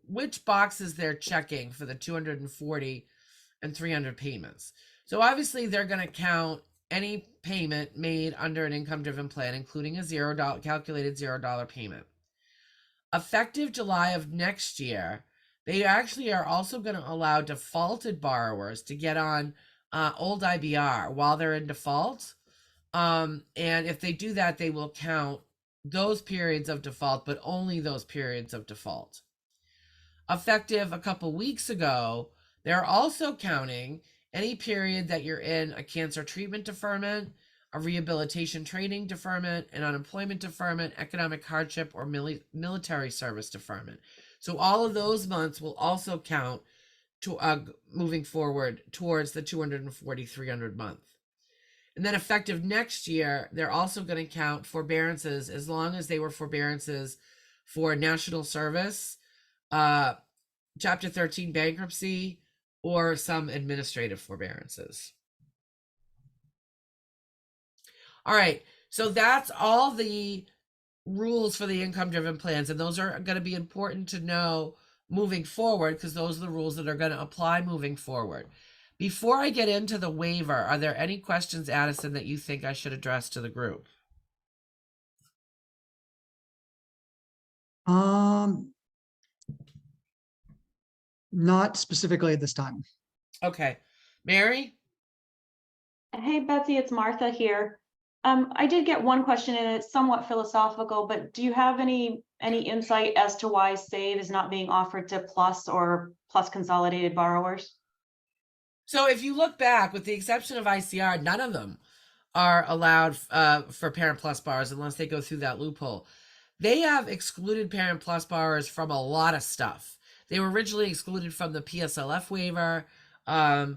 B: which boxes they're checking for the 240 and 300 payments. So obviously they're going to count any payment made under an income-driven plan, including a $0 calculated $0 payment. Effective July of next year, they actually are also going to allow defaulted borrowers to get on old IBR while they're in default. And if they do that, they will count those periods of default, but only those periods of default. Effective a couple weeks ago, they're also counting any period that you're in a cancer treatment deferment, a rehabilitation training deferment, an unemployment deferment, economic hardship, or military service deferment. So all of those months will also count to moving forward towards the 240, 300 month. And then effective next year, they're also going to count forbearances as long as they were forbearances for national service, Chapter 13 bankruptcy, or some administrative forbearances. All right, so that's all the rules for the income-driven plans, and those are going to be important to know moving forward, because those are the rules that are going to apply moving forward. Before I get into the waiver, are there any questions, Addison, that you think I should address to the group?
C: Not specifically at this time.
B: Okay. Mary?
A: Hey, Betsy, it's Martha here. I did get one question and it's somewhat philosophical, but do you have any insight as to why SAVE is not being offered to Plus or Plus consolidated borrowers?
B: So if you look back, with the exception of ICR, none of them are allowed for Parent Plus borrowers unless they go through that loophole. They have excluded Parent Plus borrowers from a lot of stuff. They were originally excluded from the PSLF waiver. I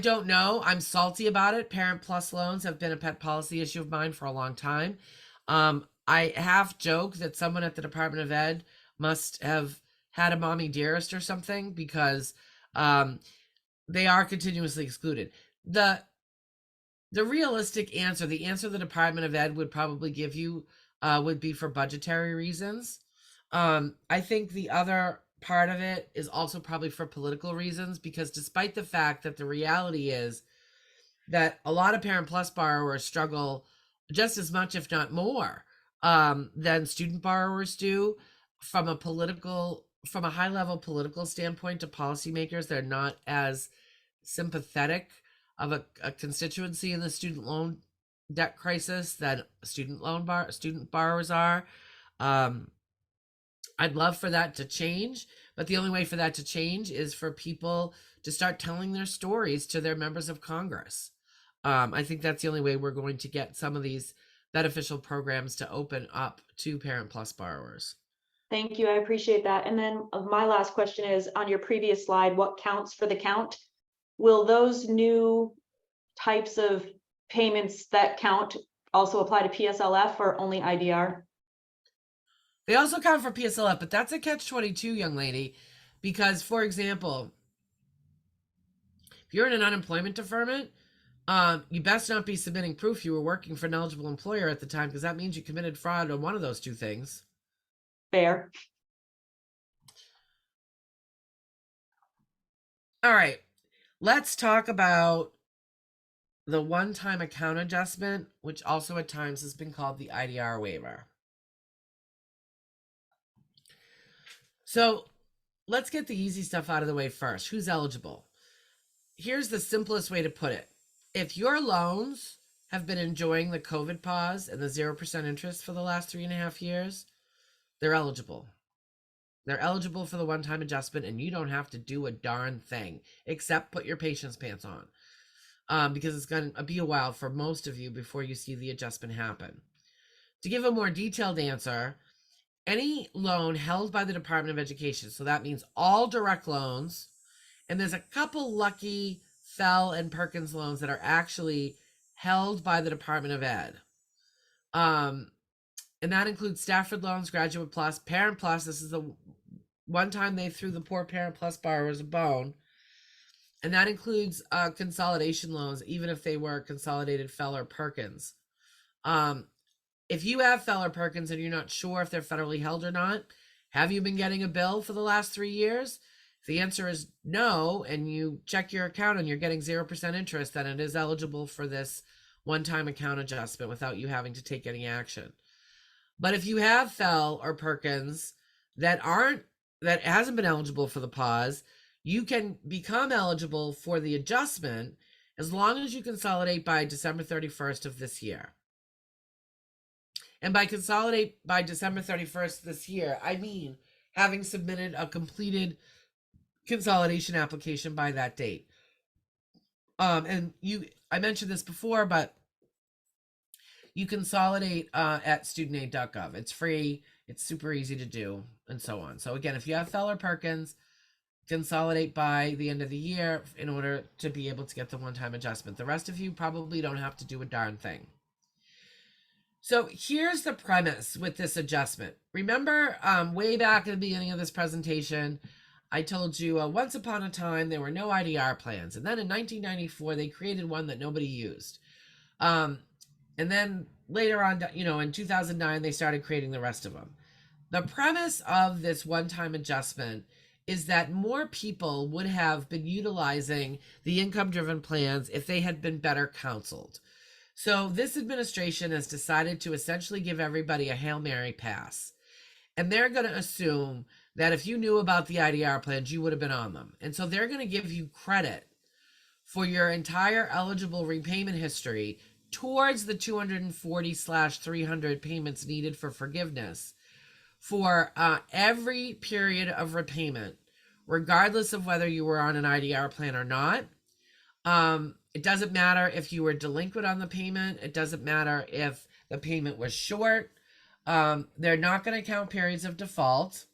B: don't know. I'm salty about it. Parent Plus loans have been a pet policy issue of mine for a long time. I half joke that someone at the Department of Ed must have had a mommy dearest or something, because they are continuously excluded. The realistic answer, the answer the Department of Ed would probably give you would be for budgetary reasons. I think the other part of it is also probably for political reasons, because despite the fact that the reality is that a lot of Parent Plus borrowers struggle just as much, if not more, than student borrowers do, from a high level political standpoint to policymakers, they're not as sympathetic of a constituency in the student loan debt crisis than student borrowers are. I'd love for that to change, but the only way for that to change is for people to start telling their stories to their members of Congress. I think that's the only way we're going to get some of these beneficial programs to open up to Parent Plus borrowers.
A: Thank you. I appreciate that. And then my last question is, on your previous slide, what counts for the count? Will those new types of payments that count also apply to PSLF or only IDR?
B: They also count for PSLF, but that's a catch-22, young lady, because, for example, if you're in an unemployment deferment, you best not be submitting proof you were working for an eligible employer at the time, because that means you committed fraud on one of those two things.
A: Fair.
B: All right, let's talk about the one-time account adjustment, which also at times has been called the IDR waiver. So let's get the easy stuff out of the way first. Who's eligible? Here's the simplest way to put it. If your loans have been enjoying the COVID pause and the 0% interest for the last 3.5 years, they're eligible. They're eligible for the one-time adjustment, and you don't have to do a darn thing except put your patience pants on, because it's going to be a while for most of you before you see the adjustment happen. To give a more detailed answer, any loan held by the Department of Education, so that means all direct loans, and there's a couple lucky Fell and Perkins loans that are actually held by the Department of Ed. And that includes Stafford loans, Graduate Plus, Parent Plus. This is the one time they threw the poor Parent Plus borrowers a bone. And that includes consolidation loans, even if they were consolidated Fell or Perkins. If you have Fell or Perkins and you're not sure if they're federally held or not, have you been getting a bill for the last 3 years? If the answer is no, and you check your account and you're getting 0% interest, then it is eligible for this one-time account adjustment without you having to take any action. But if you have Fell or Perkins that hasn't been eligible for the pause, you can become eligible for the adjustment as long as you consolidate by December 31st of this year. And by consolidate by December 31st this year, I mean having submitted a completed consolidation application by that date. And I mentioned this before, but you consolidate at studentaid.gov. It's free, it's super easy to do, and so on. So again, if you have Fell or Perkins, consolidate by the end of the year in order to be able to get the one-time adjustment. The rest of you probably don't have to do a darn thing. So here's the premise with this adjustment. Remember, way back at the beginning of this presentation, I told you once upon a time there were no IDR plans. And then in 1994, they created one that nobody used. And then later on, in 2009, they started creating the rest of them. The premise of this one-time adjustment is that more people would have been utilizing the income-driven plans if they had been better counseled. So this administration has decided to essentially give everybody a Hail Mary pass. And they're going to assume that if you knew about the IDR plans, you would have been on them. And so they're going to give you credit for your entire eligible repayment history towards the 240/300 payments needed for forgiveness for every period of repayment, regardless of whether you were on an IDR plan or not. It doesn't matter if you were delinquent on the payment. It doesn't matter if the payment was short. They're not going to count periods of default.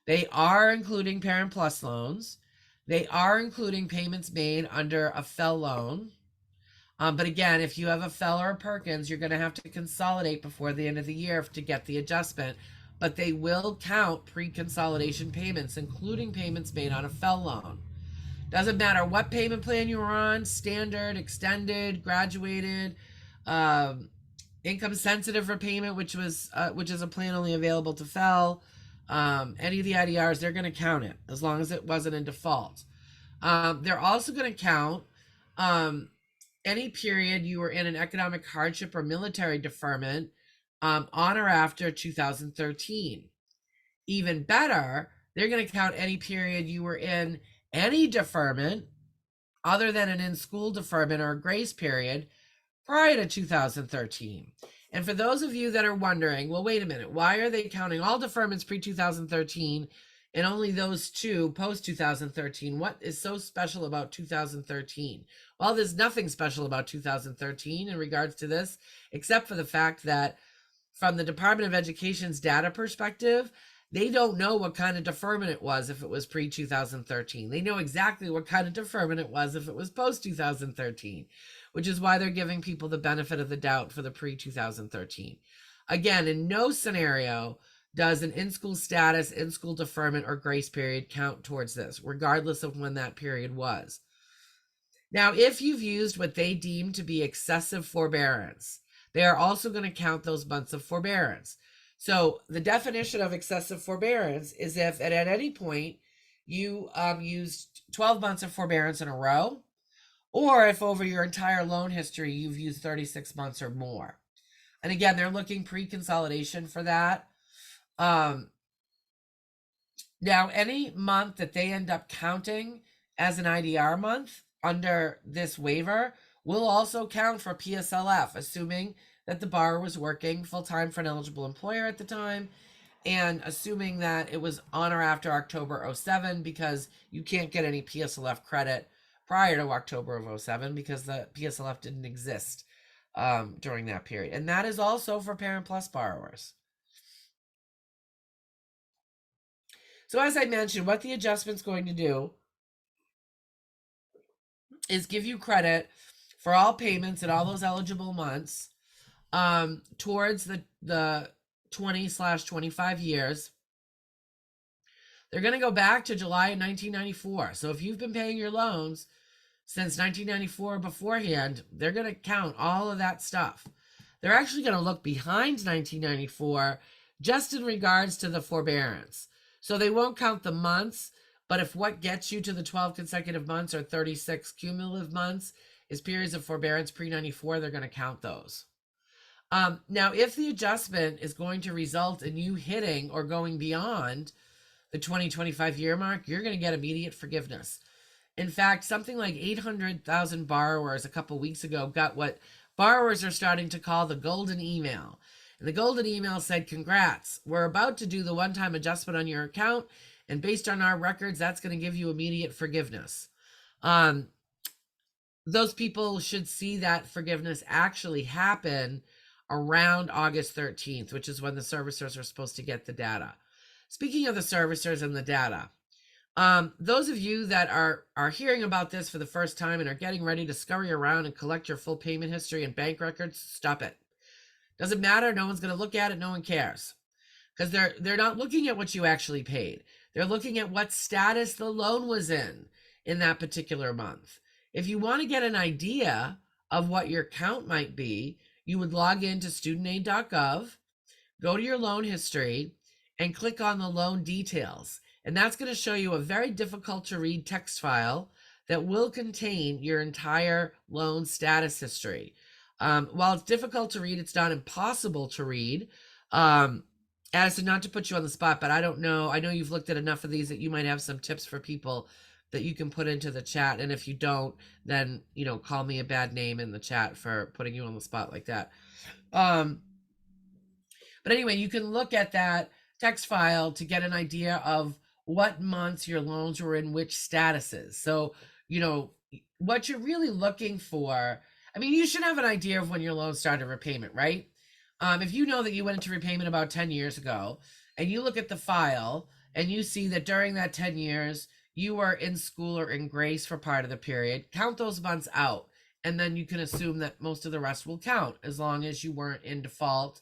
B: They are including Parent Plus loans. They are including payments made under a FFEL loan. But again, if you have a FFEL or a Perkins, you're going to have to consolidate before the end of the year to get the adjustment. But they will count pre-consolidation payments, including payments made on a FFEL loan. Doesn't matter what payment plan you were on, standard, extended, graduated, income sensitive repayment, which is a plan only available to FFEL. Any of the IDRs, they're going to count it as long as it wasn't in default. They're also going to count any period you were in an economic hardship or military deferment on or after 2013. Even better, they're going to count any period you were in any deferment other than an in-school deferment or a grace period prior to 2013. And for those of you that are wondering, well, wait a minute, why are they counting all deferments pre-2013 and only those two post-2013? What is so special about 2013? Well, there's nothing special about 2013 in regards to this, except for the fact that from the Department of Education's data perspective, they don't know what kind of deferment it was if it was pre-2013. They know exactly what kind of deferment it was if it was post-2013, which is why they're giving people the benefit of the doubt for the pre-2013. Again, in no scenario does an in-school status, in-school deferment, or grace period count towards this, regardless of when that period was. Now, if you've used what they deem to be excessive forbearance, they are also going to count those months of forbearance. So the definition of excessive forbearance is if at any point you used 12 months of forbearance in a row, or if over your entire loan history you've used 36 months or more. And again, they're looking pre-consolidation for that. Now, any month that they end up counting as an IDR month under this waiver will also count for PSLF, assuming that the borrower was working full-time for an eligible employer at the time, and assuming that it was on or after October 07, because you can't get any PSLF credit prior to October of 07 because the PSLF didn't exist during that period. And that is also for Parent Plus borrowers. So as I mentioned, what the adjustment's going to do is give you credit for all payments in all those eligible months towards the 20/25 years. They're going to go back to July of 1994. So if you've been paying your loans since 1994 beforehand, they're going to count all of that stuff. They're actually going to look behind 1994 just in regards to the forbearance. So they won't count the months, but if what gets you to the 12 consecutive months or 36 cumulative months is periods of forbearance pre-94, they're going to count those. Now, if the adjustment is going to result in you hitting or going beyond the 2025 year mark, you're going to get immediate forgiveness. In fact, something like 800,000 borrowers a couple weeks ago got what borrowers are starting to call the golden email. And the golden email said, congrats, we're about to do the one-time adjustment on your account, and based on our records, that's going to give you immediate forgiveness. Those people should see that forgiveness actually happen around August 13th, which is when the servicers are supposed to get the data. Speaking of the servicers and the data, those of you that are hearing about this for the first time and are getting ready to scurry around and collect your full payment history and bank records, stop it. Doesn't matter. No one's going to look at it. No one cares, because they're not looking at what you actually paid. They're looking at what status the loan was in that particular month. If you want to get an idea of what your count might be, you would log into studentaid.gov, go to your loan history, and click on the loan details. And that's going to show you a very difficult to read text file that will contain your entire loan status history. While it's difficult to read, it's not impossible to read. Addison, not to put you on the spot, but I don't know. I know you've looked at enough of these that you might have some tips for people that you can put into the chat. And if you don't, then, you know, call me a bad name in the chat for putting you on the spot like that. But anyway, you can look at that text file to get an idea of what months your loans were in which statuses. So, you know, what you're really looking for, I mean, you should have an idea of when your loan started repayment, right? If you know that you went into repayment about 10 years ago and you look at the file and you see that during that 10 years, you were in school or in grace for part of the period, count those months out. And then you can assume that most of the rest will count as long as you weren't in default.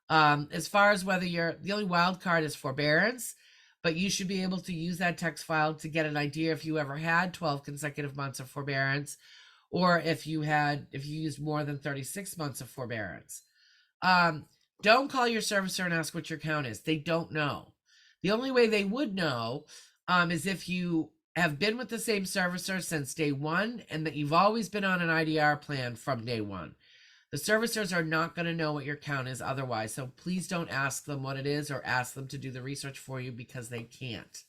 B: As far as whether the only wild card is forbearance, but you should be able to use that text file to get an idea if you ever had 12 consecutive months of forbearance, or if you used more than 36 months of forbearance. Don't call your servicer and ask what your count is. They don't know. The only way they would know is if you have been with the same servicer since day one and that you've always been on an IDR plan from day one. The servicers are not going to know what your count is otherwise, so please don't ask them what it is or ask them to do the research for you because they can't.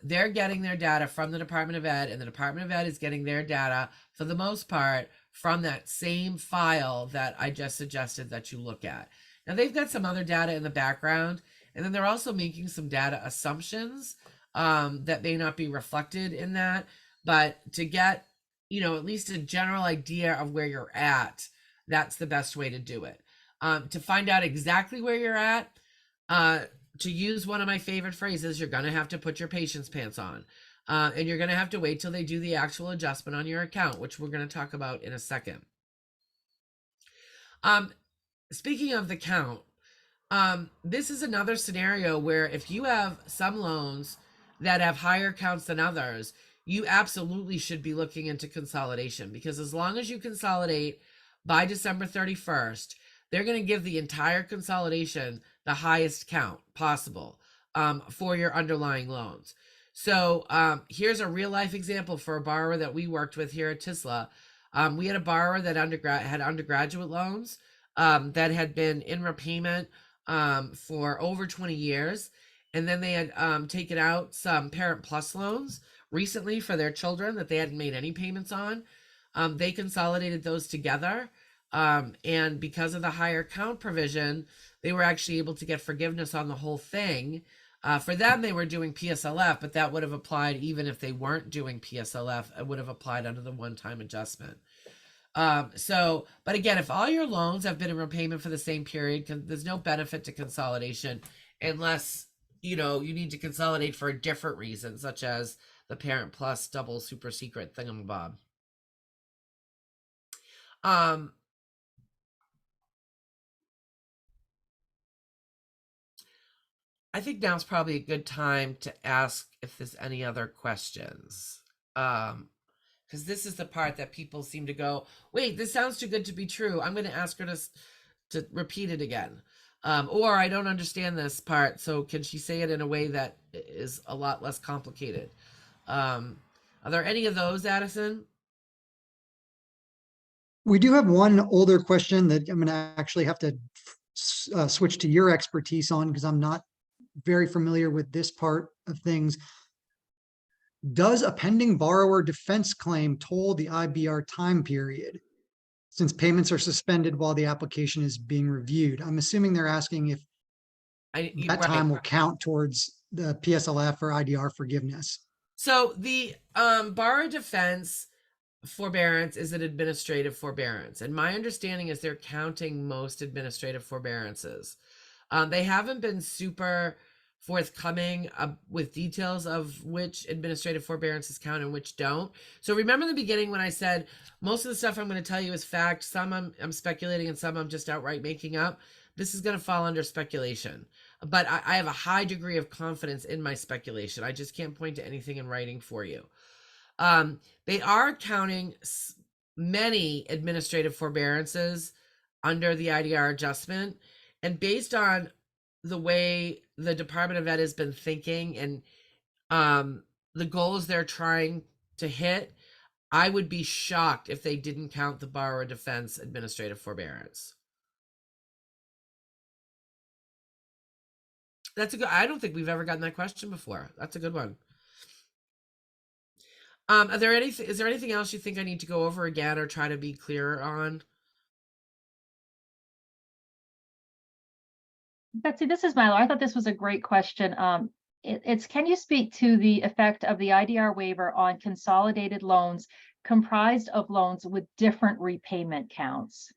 B: They're getting their data from the Department of Ed, and the Department of Ed is getting their data, for the most part, from that same file that I just suggested that you look at. Now, they've got some other data in the background, and then they're also making some data assumptions that may not be reflected in that, but to get, you know, at least a general idea of where you're at, that's the best way to do it. To find out exactly where you're at, to use one of my favorite phrases, you're going to have to put your patience pants on. And you're going to have to wait till they do the actual adjustment on your account, which we're going to talk about in a second. Speaking of the count, this is another scenario where if you have some loans that have higher counts than others, you absolutely should be looking into consolidation, because as long as you consolidate by December 31st, they're going to give the entire consolidation the highest count possible for your underlying loans. So here's a real life example for a borrower that we worked with here at TSLA. We had a borrower that had undergraduate loans that had been in repayment for over 20 years. And then they had taken out some Parent Plus loans recently for their children that they hadn't made any payments on. They consolidated those together. And because of the higher count provision, they were actually able to get forgiveness on the whole thing. For them, they were doing PSLF, but that would have applied even if they weren't doing PSLF. It would have applied under the one-time adjustment. But again, if all your loans have been in repayment for the same period, there's no benefit to consolidation unless, you know, you need to consolidate for a different reason, such as the Parent Plus double super secret thingamabob. I think now's probably a good time to ask if there's any other questions. Because this is the part that people seem to go, wait, this sounds too good to be true. I'm going to ask her to repeat it again. Or I don't understand this part, so can she say it in a way that is a lot less complicated? Are there any of those, Addison?
C: We do have one older question that I'm going to actually have to switch to your expertise on, because I'm not very familiar with this part of things. Does a pending borrower defense claim toll the IBR time period, since payments are suspended while the application is being reviewed? I'm assuming they're asking if that time will count towards the PSLF or IDR forgiveness.
B: So the borrower defense forbearance is an administrative forbearance, and my understanding is they're counting most administrative forbearances. They haven't been super forthcoming with details of which administrative forbearances count and which don't. So remember the beginning when I said most of the stuff I'm going to tell you is fact, some I'm speculating, and some I'm just outright making up. This is going to fall under speculation, but I have a high degree of confidence in my speculation. I just can't point to anything in writing for you. They are counting many administrative forbearances under the IDR adjustment, and based on the way the Department of Ed has been thinking and the goals they're trying to hit, I would be shocked if they didn't count the borrower defense administrative forbearance. That's a good, I don't think we've ever gotten that question before. That's a good one. Is there anything else you think I need to go over again or try to be clearer on?
E: Betsy, this is Milo. I thought this was a great question. It's can you speak to the effect of the IDR waiver on consolidated loans comprised of loans with different repayment counts?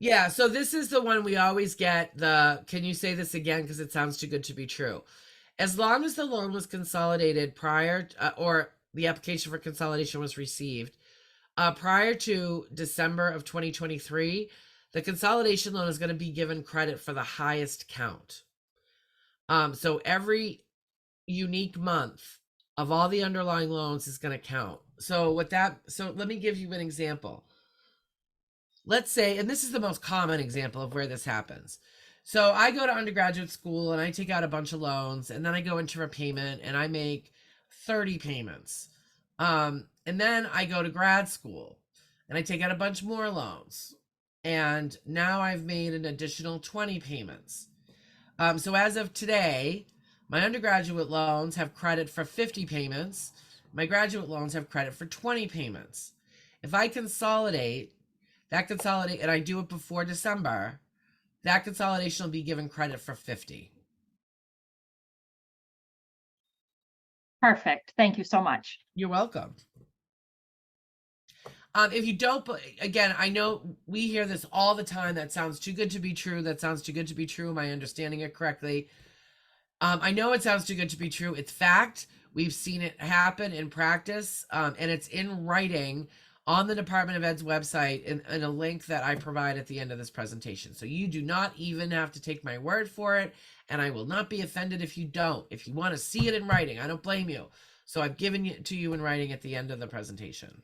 B: Yeah, so this is the one we always get can you say this again because it sounds too good to be true. As long as the loan was consolidated prior or the application for consolidation was received prior to December of 2023, the consolidation loan is going to be given credit for the highest count. So every unique month of all the underlying loans is going to count. So let me give you an example. Let's say, and this is the most common example of where this happens. So I go to undergraduate school and I take out a bunch of loans, and then I go into repayment and I make 30 payments. And then I go to grad school and I take out a bunch more loans. And now I've made an additional 20 payments. So as of today, my undergraduate loans have credit for 50 payments. My graduate loans have credit for 20 payments. If I consolidate, and I do it before December, that consolidation will be given credit for 50.
E: Perfect. Thank you so much.
B: You're welcome. If you don't, again, I know we hear this all the time. That sounds too good to be true. That sounds too good to be true. Am I understanding it correctly? I know it sounds too good to be true. It's fact. We've seen it happen in practice, and it's in writing on the Department of Ed's website in a link that I provide at the end of this presentation. So you do not even have to take my word for it, and I will not be offended if you don't. If you want to see it in writing, I don't blame you. So I've given it to you in writing at the end of the presentation.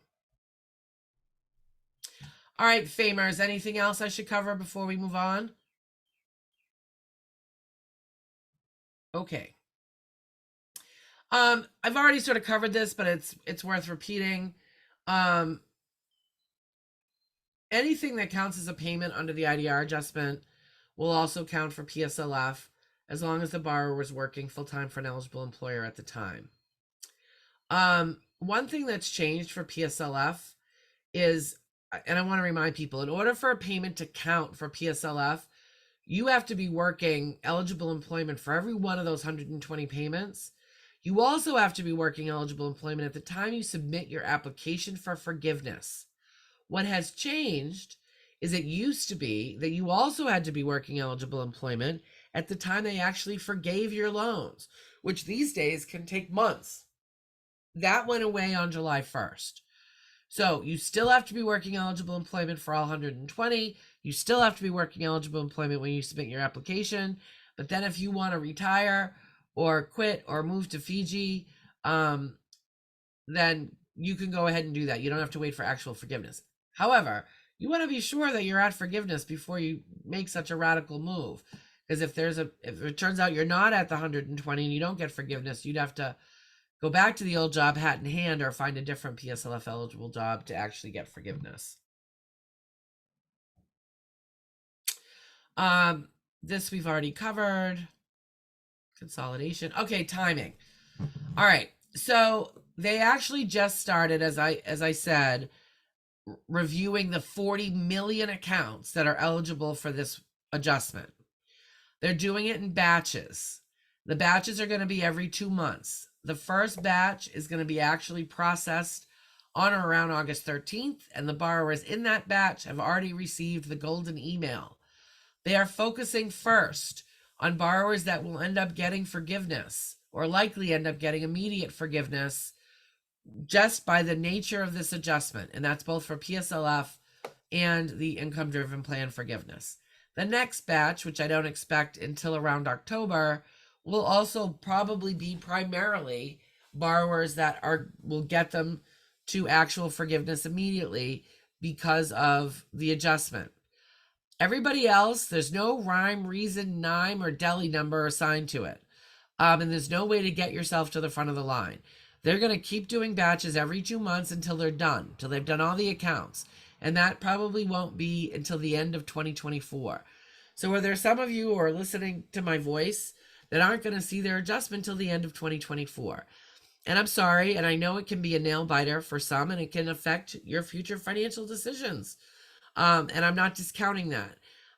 B: All right, Famers, anything else I should cover before we move on? Okay. I've already sort of covered this, but it's worth repeating. Anything that counts as a payment under the IDR adjustment will also count for PSLF as long as the borrower was working full-time for an eligible employer at the time. One thing that's changed for PSLF is, and I want to remind people, in order for a payment to count for PSLF, you have to be working eligible employment for every one of those 120 payments. You also have to be working eligible employment at the time you submit your application for forgiveness. What has changed is it used to be that you also had to be working eligible employment at the time they actually forgave your loans, which these days can take months. That went away on July 1st. So you still have to be working eligible employment for all 120. You still have to be working eligible employment when you submit your application. But then if you want to retire or quit or move to Fiji, then you can go ahead and do that. You don't have to wait for actual forgiveness. However, you want to be sure that you're at forgiveness before you make such a radical move. Because if it turns out you're not at the 120 and you don't get forgiveness, you'd have to go back to the old job hat in hand or find a different PSLF eligible job to actually get forgiveness. This we've already covered. Consolidation. Okay, timing. All right. So they actually just started, as I said, reviewing the 40 million accounts that are eligible for this adjustment. They're doing it in batches. The batches are going to be every 2 months. The first batch is going to be actually processed on or around August 13th, and the borrowers in that batch have already received the golden email. They are focusing first on borrowers that will end up getting forgiveness or likely end up getting immediate forgiveness just by the nature of this adjustment, and that's both for PSLF and the income-driven plan forgiveness. The next batch, which I don't expect until around October, will also probably be primarily borrowers that will get them to actual forgiveness immediately because of the adjustment. Everybody else, there's no rhyme, reason, NIME, or deli number assigned to it. And there's no way to get yourself to the front of the line. They're going to keep doing batches every 2 months until they're done, until they've done all the accounts. And that probably won't be until the end of 2024. So are there some of you who are listening to my voice that aren't going to see their adjustment till the end of 2024? And I'm sorry, and I know it can be a nail biter for some, and it can affect your future financial decisions. And I'm not discounting that.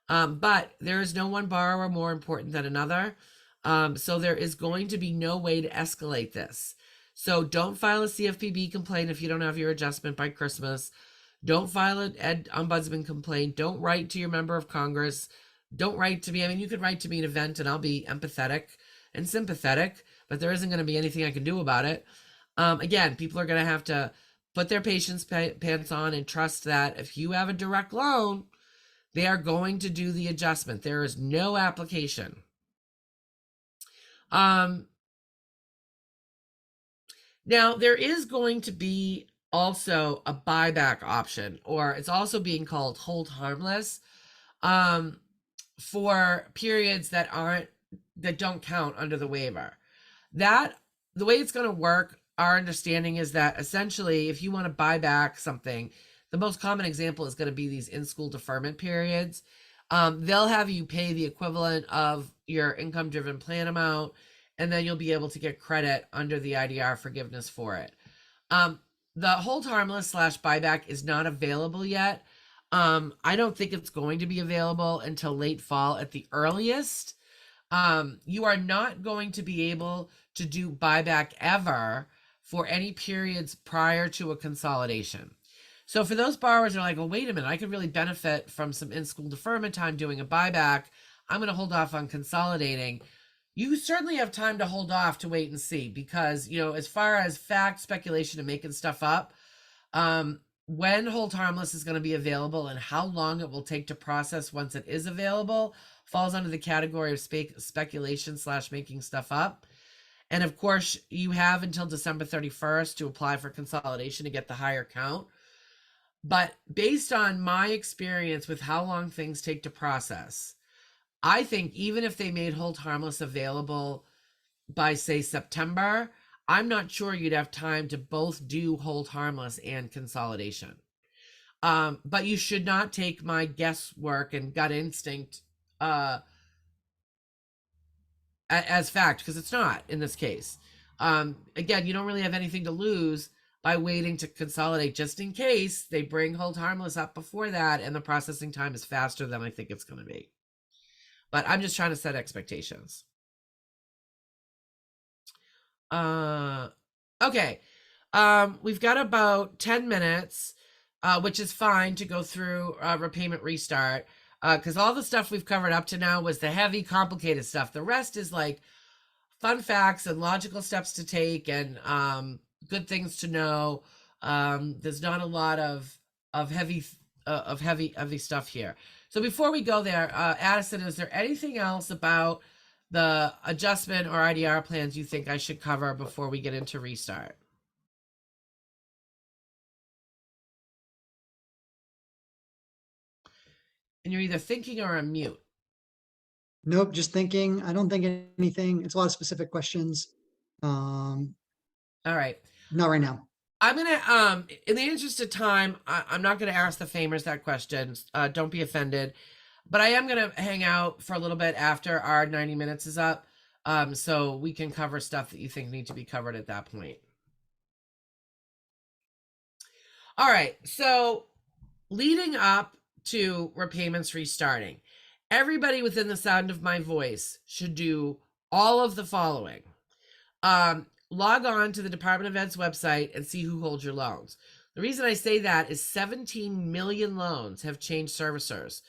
B: But there is no one borrower more important than another. So there is going to be no way to escalate this. So don't file a CFPB complaint if you don't have your adjustment by Christmas. Don't file an ombudsman complaint. Don't write to your member of Congress. Don't write to me. I mean, you could write to me at an event and I'll be empathetic and sympathetic, but there isn't going to be anything I can do about it. Again, people are going to have to put their patience pants on and trust that if you have a direct loan, they are going to do the adjustment. There is no application. Now there is going to be also a buyback option, or it's also being called hold harmless, for periods that don't count under the waiver. That the way it's going to work, our understanding is that essentially if you want to buy back something, the most common example is going to be these in-school deferment periods. They'll have you pay the equivalent of your income-driven plan amount, and then you'll be able to get credit under the IDR forgiveness for it. The hold harmless / buyback is not available yet. I don't think it's going to be available until late fall at the earliest. You are not going to be able to do buyback ever for any periods prior to a consolidation. So for those borrowers who are like, well, wait a minute, I could really benefit from some in-school deferment time doing a buyback. I'm going to hold off on consolidating. You certainly have time to hold off to wait and see, because, you know, as far as fact, speculation, and making stuff up, when hold harmless is going to be available and how long it will take to process once it is available falls under the category of speculation / making stuff up. And of course, you have until December 31st to apply for consolidation to get the higher count. But based on my experience with how long things take to process, I think even if they made hold harmless available by, say, September, I'm not sure you'd have time to both do hold harmless and consolidation. But you should not take my guesswork and gut instinct as fact, because it's not in this case. Again, you don't really have anything to lose by waiting to consolidate, just in case they bring hold harmless up before that and the processing time is faster than I think it's going to be. But I'm just trying to set expectations. Okay. We've got about 10 minutes, which is fine to go through repayment restart, because all the stuff we've covered up to now was the heavy, complicated stuff. The rest is like fun facts and logical steps to take and good things to know. There's not a lot of heavy stuff here. So before we go there, Addison, is there anything else about the adjustment or IDR plans you think I should cover before we get into restart? And you're either thinking or on mute.
C: Nope, just thinking. I don't think anything. It's a lot of specific questions.
B: All right.
C: Not right now.
B: I'm gonna, in the interest of time, I'm not gonna ask the famers that question. Don't be offended, but I am gonna hang out for a little bit after our 90 minutes is up, so we can cover stuff that you think need to be covered at that point. All right, so leading up to repayments restarting, everybody within the sound of my voice should do all of the following. Log on to the Department of Ed's website and see who holds your loans. The reason I say that is 17 million loans have changed servicers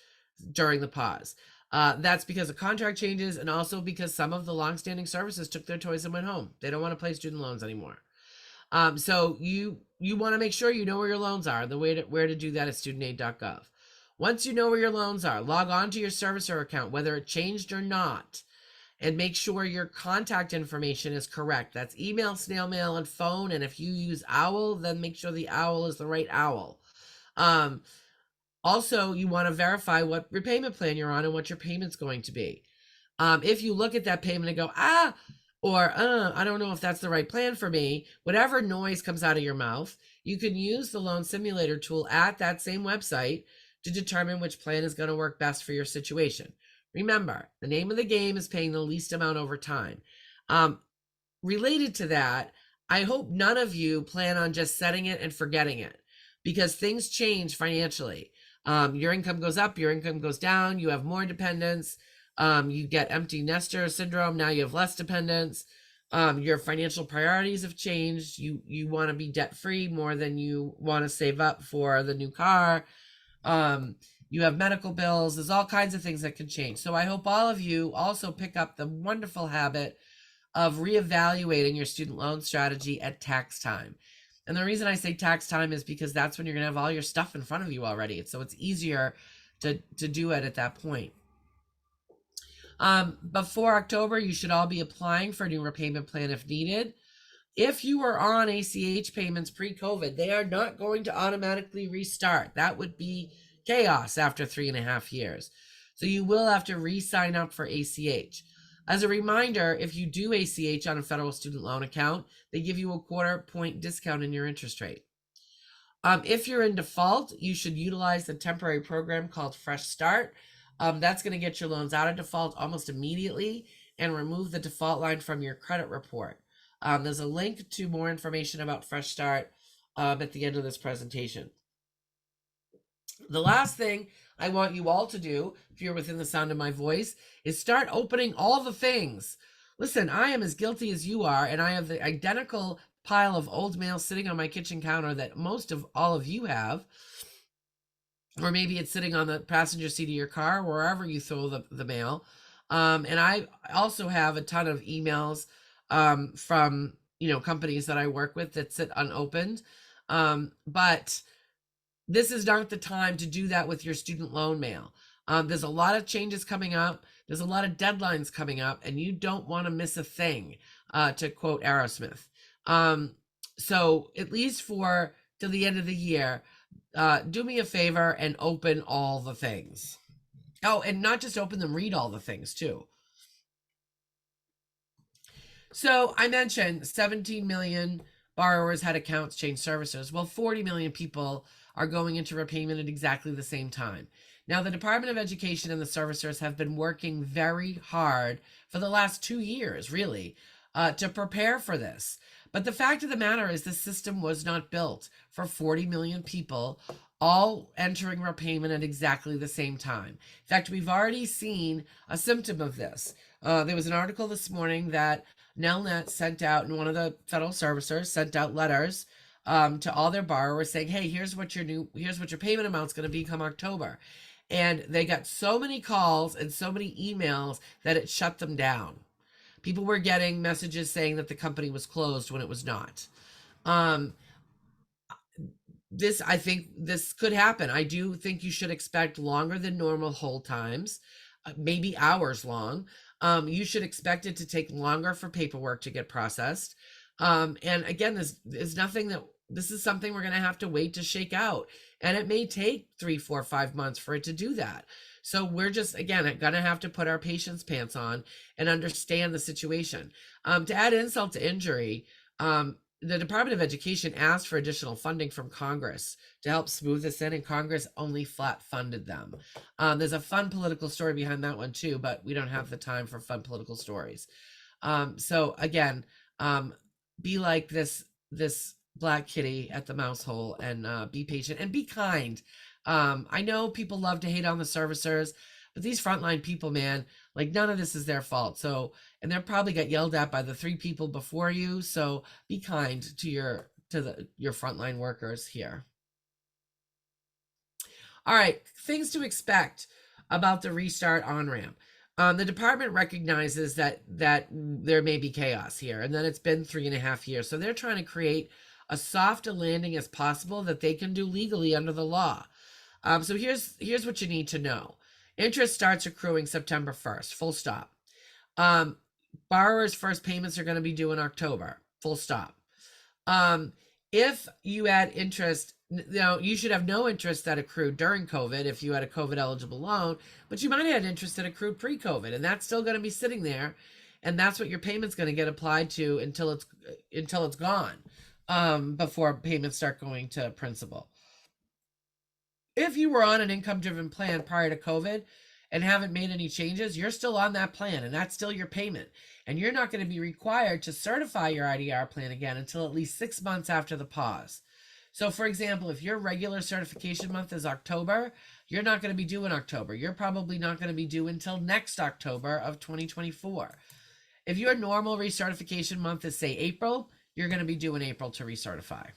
B: during the pause. That's because of contract changes and also because some of the longstanding services took their toys and went home. They don't want to play student loans anymore. So you want to make sure you know where your loans are. The way to where to do that is studentaid.gov. Once you know where your loans are, log on to your servicer account, whether it changed or not, and make sure your contact information is correct. That's email, snail mail, and phone. And if you use OWL, then make sure the OWL is the right OWL. Also, you want to verify what repayment plan you're on and what your payment's going to be. If you look at that payment and go, or I don't know if that's the right plan for me, whatever noise comes out of your mouth, you can use the loan simulator tool at that same website to determine which plan is going to work best for your situation. Remember, the name of the game is paying the least amount over time. Related to that, I hope none of you plan on just setting it and forgetting it, because things change financially. Your income goes up, your income goes down, you have more dependents, you get empty nester syndrome, now you have less dependents. Your financial priorities have changed. You want to be debt free more than you want to save up for the new car. You have medical bills. There's all kinds of things that can change. So I hope all of you also pick up the wonderful habit of reevaluating your student loan strategy at tax time. And the reason I say tax time is because that's when you're going to have all your stuff in front of you already. So it's easier to do it at that point. Before October, you should all be applying for a new repayment plan if needed. If you were on ACH payments pre-COVID, they are not going to automatically restart. That would be chaos after 3.5 years. So you will have to re-sign up for ACH. As a reminder, if you do ACH on a federal student loan account, they give you a 1/4 point discount in your interest rate. If you're in default, you should utilize the temporary program called Fresh Start. That's going to get your loans out of default almost immediately and remove the default line from your credit report. There's a link to more information about Fresh Start at the end of this presentation. The last thing I want you all to do, if you're within the sound of my voice, is start opening all the things. Listen, I am as guilty as you are, and I have the identical pile of old mail sitting on my kitchen counter that most of all of you have. Or maybe it's sitting on the passenger seat of your car, wherever you throw the mail. And I also have a ton of emails from companies that I work with that sit unopened. But this is not the time to do that with your student loan mail. There's a lot of changes coming up. There's a lot of deadlines coming up, and you don't want to miss a thing, to quote Aerosmith. So at least till the end of the year, do me a favor and open all the things. Oh, and not just open them, read all the things too. So I mentioned 17 million borrowers had accounts change servicers. Well, 40 million people are going into repayment at exactly the same time. Now, the Department of Education and the servicers have been working very hard for the last 2 years, really, to prepare for this. But the fact of the matter is the system was not built for 40 million people all entering repayment at exactly the same time. In fact, we've already seen a symptom of this. There was an article this morning that Nelnet sent out, and one of the federal servicers sent out letters to all their borrowers saying, hey, here's what your payment amount's going to be come October. And they got so many calls and so many emails that it shut them down. People were getting messages saying that the company was closed when it was not. I think this could happen. I do think you should expect longer than normal hold times, maybe hours long. You should expect it to take longer for paperwork to get processed. And again, this is something we're going to have to wait to shake out. And it may take 3, 4, 5 months for it to do that. So we're just, again, going to have to put our patience pants on and understand the situation. To add insult to injury, the Department of Education asked for additional funding from Congress to help smooth this in, and Congress only flat funded them. There's a fun political story behind that one too, but we don't have the time for fun political stories. So again, be like this black kitty at the mouse hole, and be patient and be kind. I know people love to hate on the servicers, but these frontline people, man, like none of this is their fault. So, and they're probably got yelled at by the 3 people before you. So be kind to your frontline workers here. All right, things to expect about the restart on-ramp. The department recognizes that there may be chaos here, and that it's been 3.5 years. So they're trying to create a soft landing as possible that they can do legally under the law. So here's what you need to know. Interest starts accruing September 1st, full stop. Borrowers' first payments are going to be due in October, full stop. If you had interest, you should have no interest that accrued during COVID if you had a COVID eligible loan, but you might have had interest that accrued pre-COVID, and that's still going to be sitting there, and that's what your payment's going to get applied to until it's gone, before payments start going to principal. If you were on an income-driven plan prior to COVID and haven't made any changes, you're still on that plan and that's still your payment. And you're not going to be required to certify your IDR plan again until at least 6 months after the pause. So for example, if your regular certification month is October, you're not going to be due in October. You're probably not going to be due until next October of 2024. If your normal recertification month is, say, April, you're going to be due in April to recertify.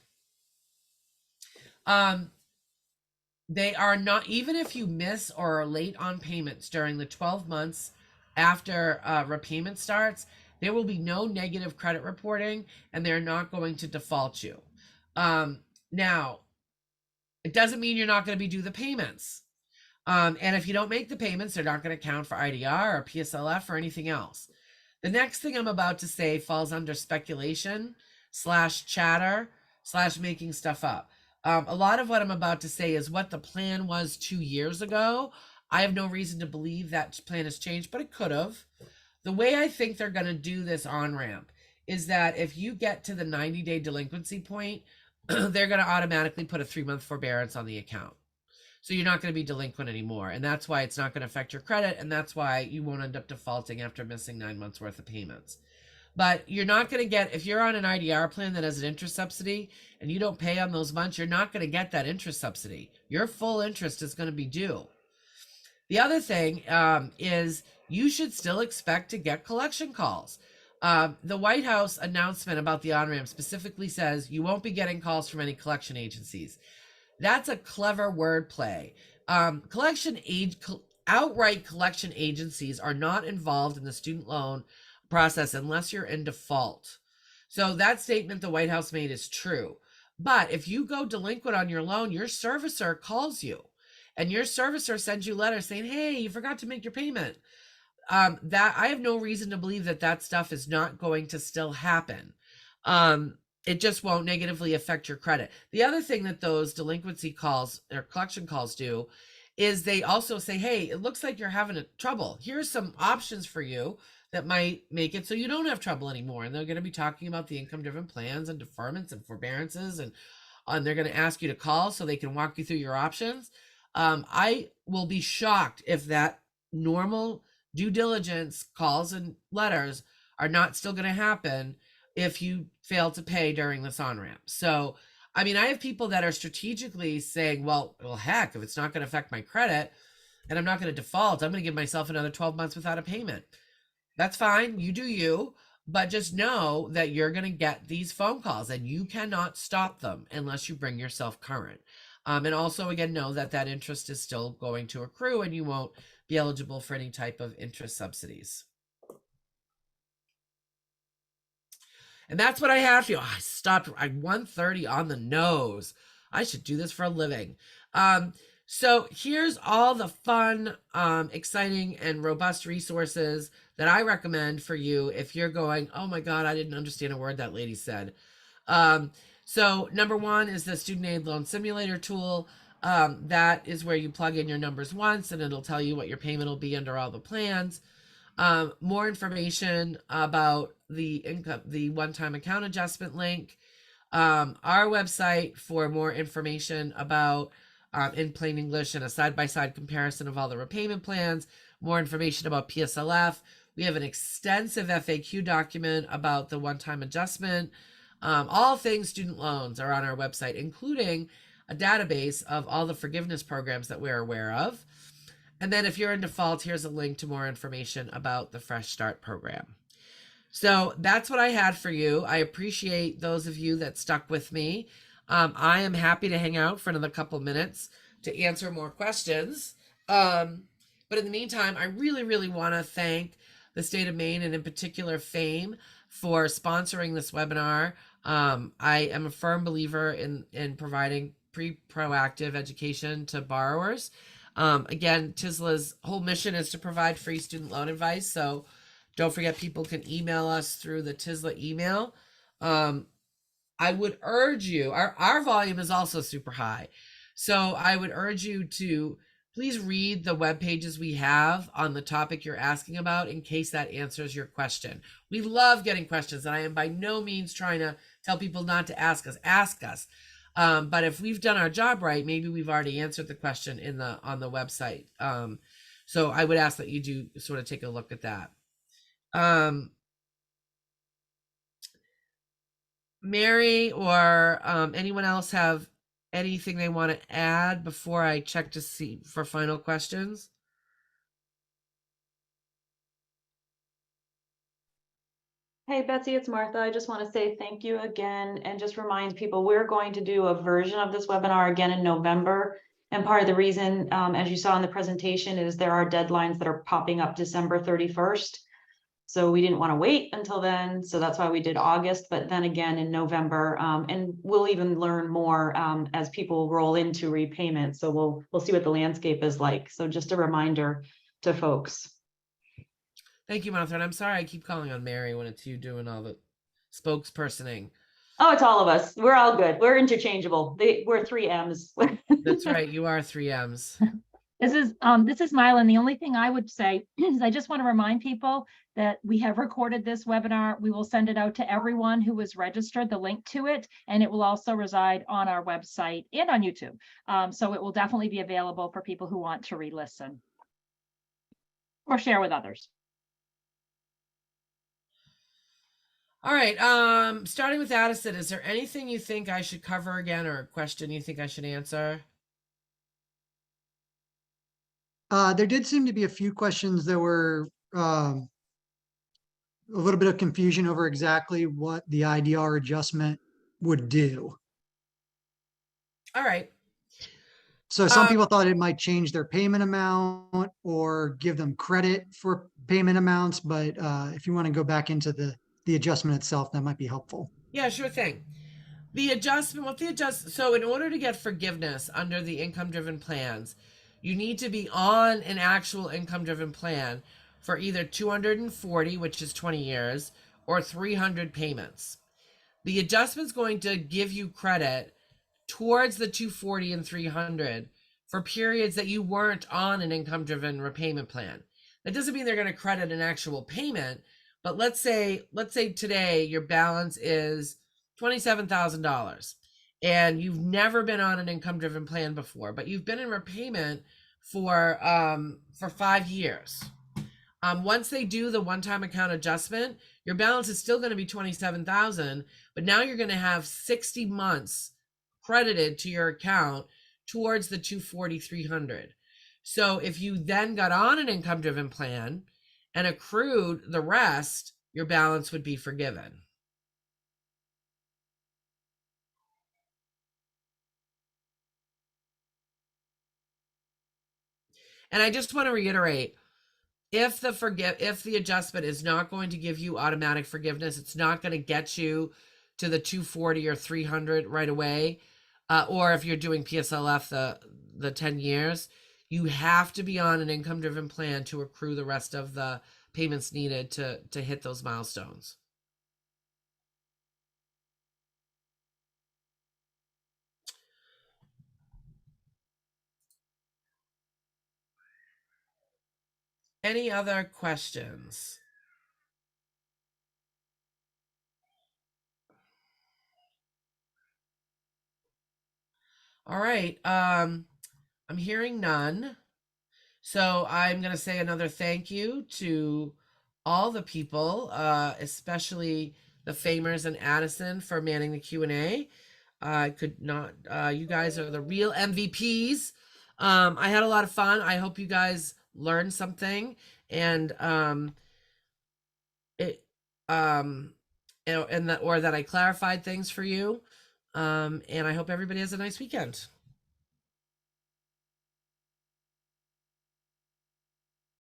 B: They are not, even if you miss or are late on payments during the 12 months after repayment starts, there will be no negative credit reporting and they're not going to default you. Now, it doesn't mean you're not going to be due the payments. And if you don't make the payments, they're not going to count for IDR or PSLF or anything else. The next thing I'm about to say falls under speculation / chatter / making stuff up. A lot of what I'm about to say is what the plan was 2 years ago. I have no reason to believe that plan has changed, but it could have. The way I think they're going to do this on-ramp is that if you get to the 90-day delinquency point, they're going to automatically put a 3-month forbearance on the account. So you're not going to be delinquent anymore. And that's why it's not going to affect your credit. And that's why you won't end up defaulting after missing 9 months worth of payments. But you're not going to get, if you're on an IDR plan that has an interest subsidy and you don't pay on those months, you're not going to get that interest subsidy. Your full interest is going to be due. The other thing is you should still expect to get collection calls. The White House announcement about the on-ramp specifically says you won't be getting calls from any collection agencies. That's a clever wordplay. Outright collection agencies are not involved in the student loan process unless you're in default. So that statement the White House made is true. But if you go delinquent on your loan, your servicer calls you and your servicer sends you letters saying, hey, you forgot to make your payment. That I have no reason to believe that stuff is not going to still happen. It just won't negatively affect your credit. The other thing that those delinquency calls or collection calls do is they also say, hey, it looks like you're having trouble. Here's some options for you that might make it so you don't have trouble anymore. And they're going to be talking about the income-driven plans and deferments and forbearances, and they're going to ask you to call so they can walk you through your options. I will be shocked if that normal due diligence calls and letters are not still going to happen if you fail to pay during this on-ramp. So, I mean, I have people that are strategically saying, well, heck, if it's not going to affect my credit and I'm not going to default, I'm going to give myself another 12 months without a payment. That's fine. You do you, but just know that you're going to get these phone calls and you cannot stop them unless you bring yourself current. And also, again, know that that interest is still going to accrue and you won't be eligible for any type of interest subsidies. And that's what I have for you. I stopped at 1:30 on the nose. I should do this for a living. So here's all the fun, exciting, and robust resources that I recommend for you if you're going, oh my God, I didn't understand a word that lady said. So number one is the Student Aid Loan Simulator tool. That is where you plug in your numbers once and it'll tell you what your payment will be under all the plans. More information about the income, the one-time account adjustment link, our website for more information about, in plain English, and a side-by-side comparison of all the repayment plans, more information about PSLF. We have an extensive FAQ document about the one-time adjustment. All things student loans are on our website, including a database of all the forgiveness programs that we're aware of. And then if you're in default, here's a link to more information about the Fresh Start program. So that's what I had for you. I appreciate those of you that stuck with me. I am happy to hang out for another couple minutes to answer more questions. But in the meantime, I really, really want to thank the state of Maine and in particular FAME for sponsoring this webinar. I am a firm believer in providing proactive education to borrowers. Again, TSLA's whole mission is to provide free student loan advice. So don't forget, people can email us through the TSLA email. I would urge you, our volume is also super high. So I would urge you to please read the web pages we have on the topic you're asking about in case that answers your question. We love getting questions, and I am by no means trying to tell people not to ask us. But if we've done our job right, maybe we've already answered the question on the website. So I would ask that you do sort of take a look at that. Mary or anyone else have anything they want to add before I check to see for final questions?
A: Hey, Betsy, it's Martha. I just want to say thank you again and just remind people we're going to do a version of this webinar again in November. And part of the reason, as you saw in the presentation, is there are deadlines that are popping up December 31st. So we didn't want to wait until then. So that's why we did August, but then again in November. And we'll even learn more as people roll into repayment. So we'll see what the landscape is like. So just a reminder to folks.
B: Thank you, Martha. And I'm sorry I keep calling on Mary when it's you doing all the spokespersoning.
A: Oh, it's all of us. We're all good. We're interchangeable. We're 3 M's.
B: That's right. You are 3 M's.
E: This is Mylan. The only thing I would say is I just want to remind people that we have recorded this webinar. We will send it out to everyone who is registered, the link to it, and it will also reside on our website and on YouTube. So it will definitely be available for people who want to re-listen or share with others.
B: All right. Starting with Addison, is there anything you think I should cover again or a question you think I should answer?
C: There did seem to be a few questions that were a little bit of confusion over exactly what the IDR adjustment would do.
B: All right.
C: So some people thought it might change their payment amount or give them credit for payment amounts, but if you want to go back into the adjustment itself, that might be helpful.
B: Yeah, sure thing. The adjustment, so in order to get forgiveness under the income-driven plans, you need to be on an actual income-driven plan for either 240, which is 20 years, or 300 payments. The adjustment's going to give you credit towards the 240 and 300 for periods that you weren't on an income-driven repayment plan. That doesn't mean they're going to credit an actual payment, but let's say today your balance is $27,000 and you've never been on an income-driven plan before, but you've been in repayment for 5 years. Once they do the one-time account adjustment, your balance is still going to be $27,000, but now you're going to have 60 months credited to your account towards the 240, 300. So if you then got on an income-driven plan and accrued the rest, your balance would be forgiven. And I just want to reiterate, if the adjustment is not going to give you automatic forgiveness, it's not going to get you to the 240 or 300 right away, or if you're doing PSLF the 10 years, you have to be on an income-driven plan to accrue the rest of the payments needed to hit those milestones. Any other questions? All right. I'm hearing none. So I'm going to say another thank you to all the people, especially the Famers and Addison for manning the Q&A. I could not, you guys are the real MVPs. I had a lot of fun. I hope you guys learned something and that I clarified things for you. And I hope everybody has a nice weekend.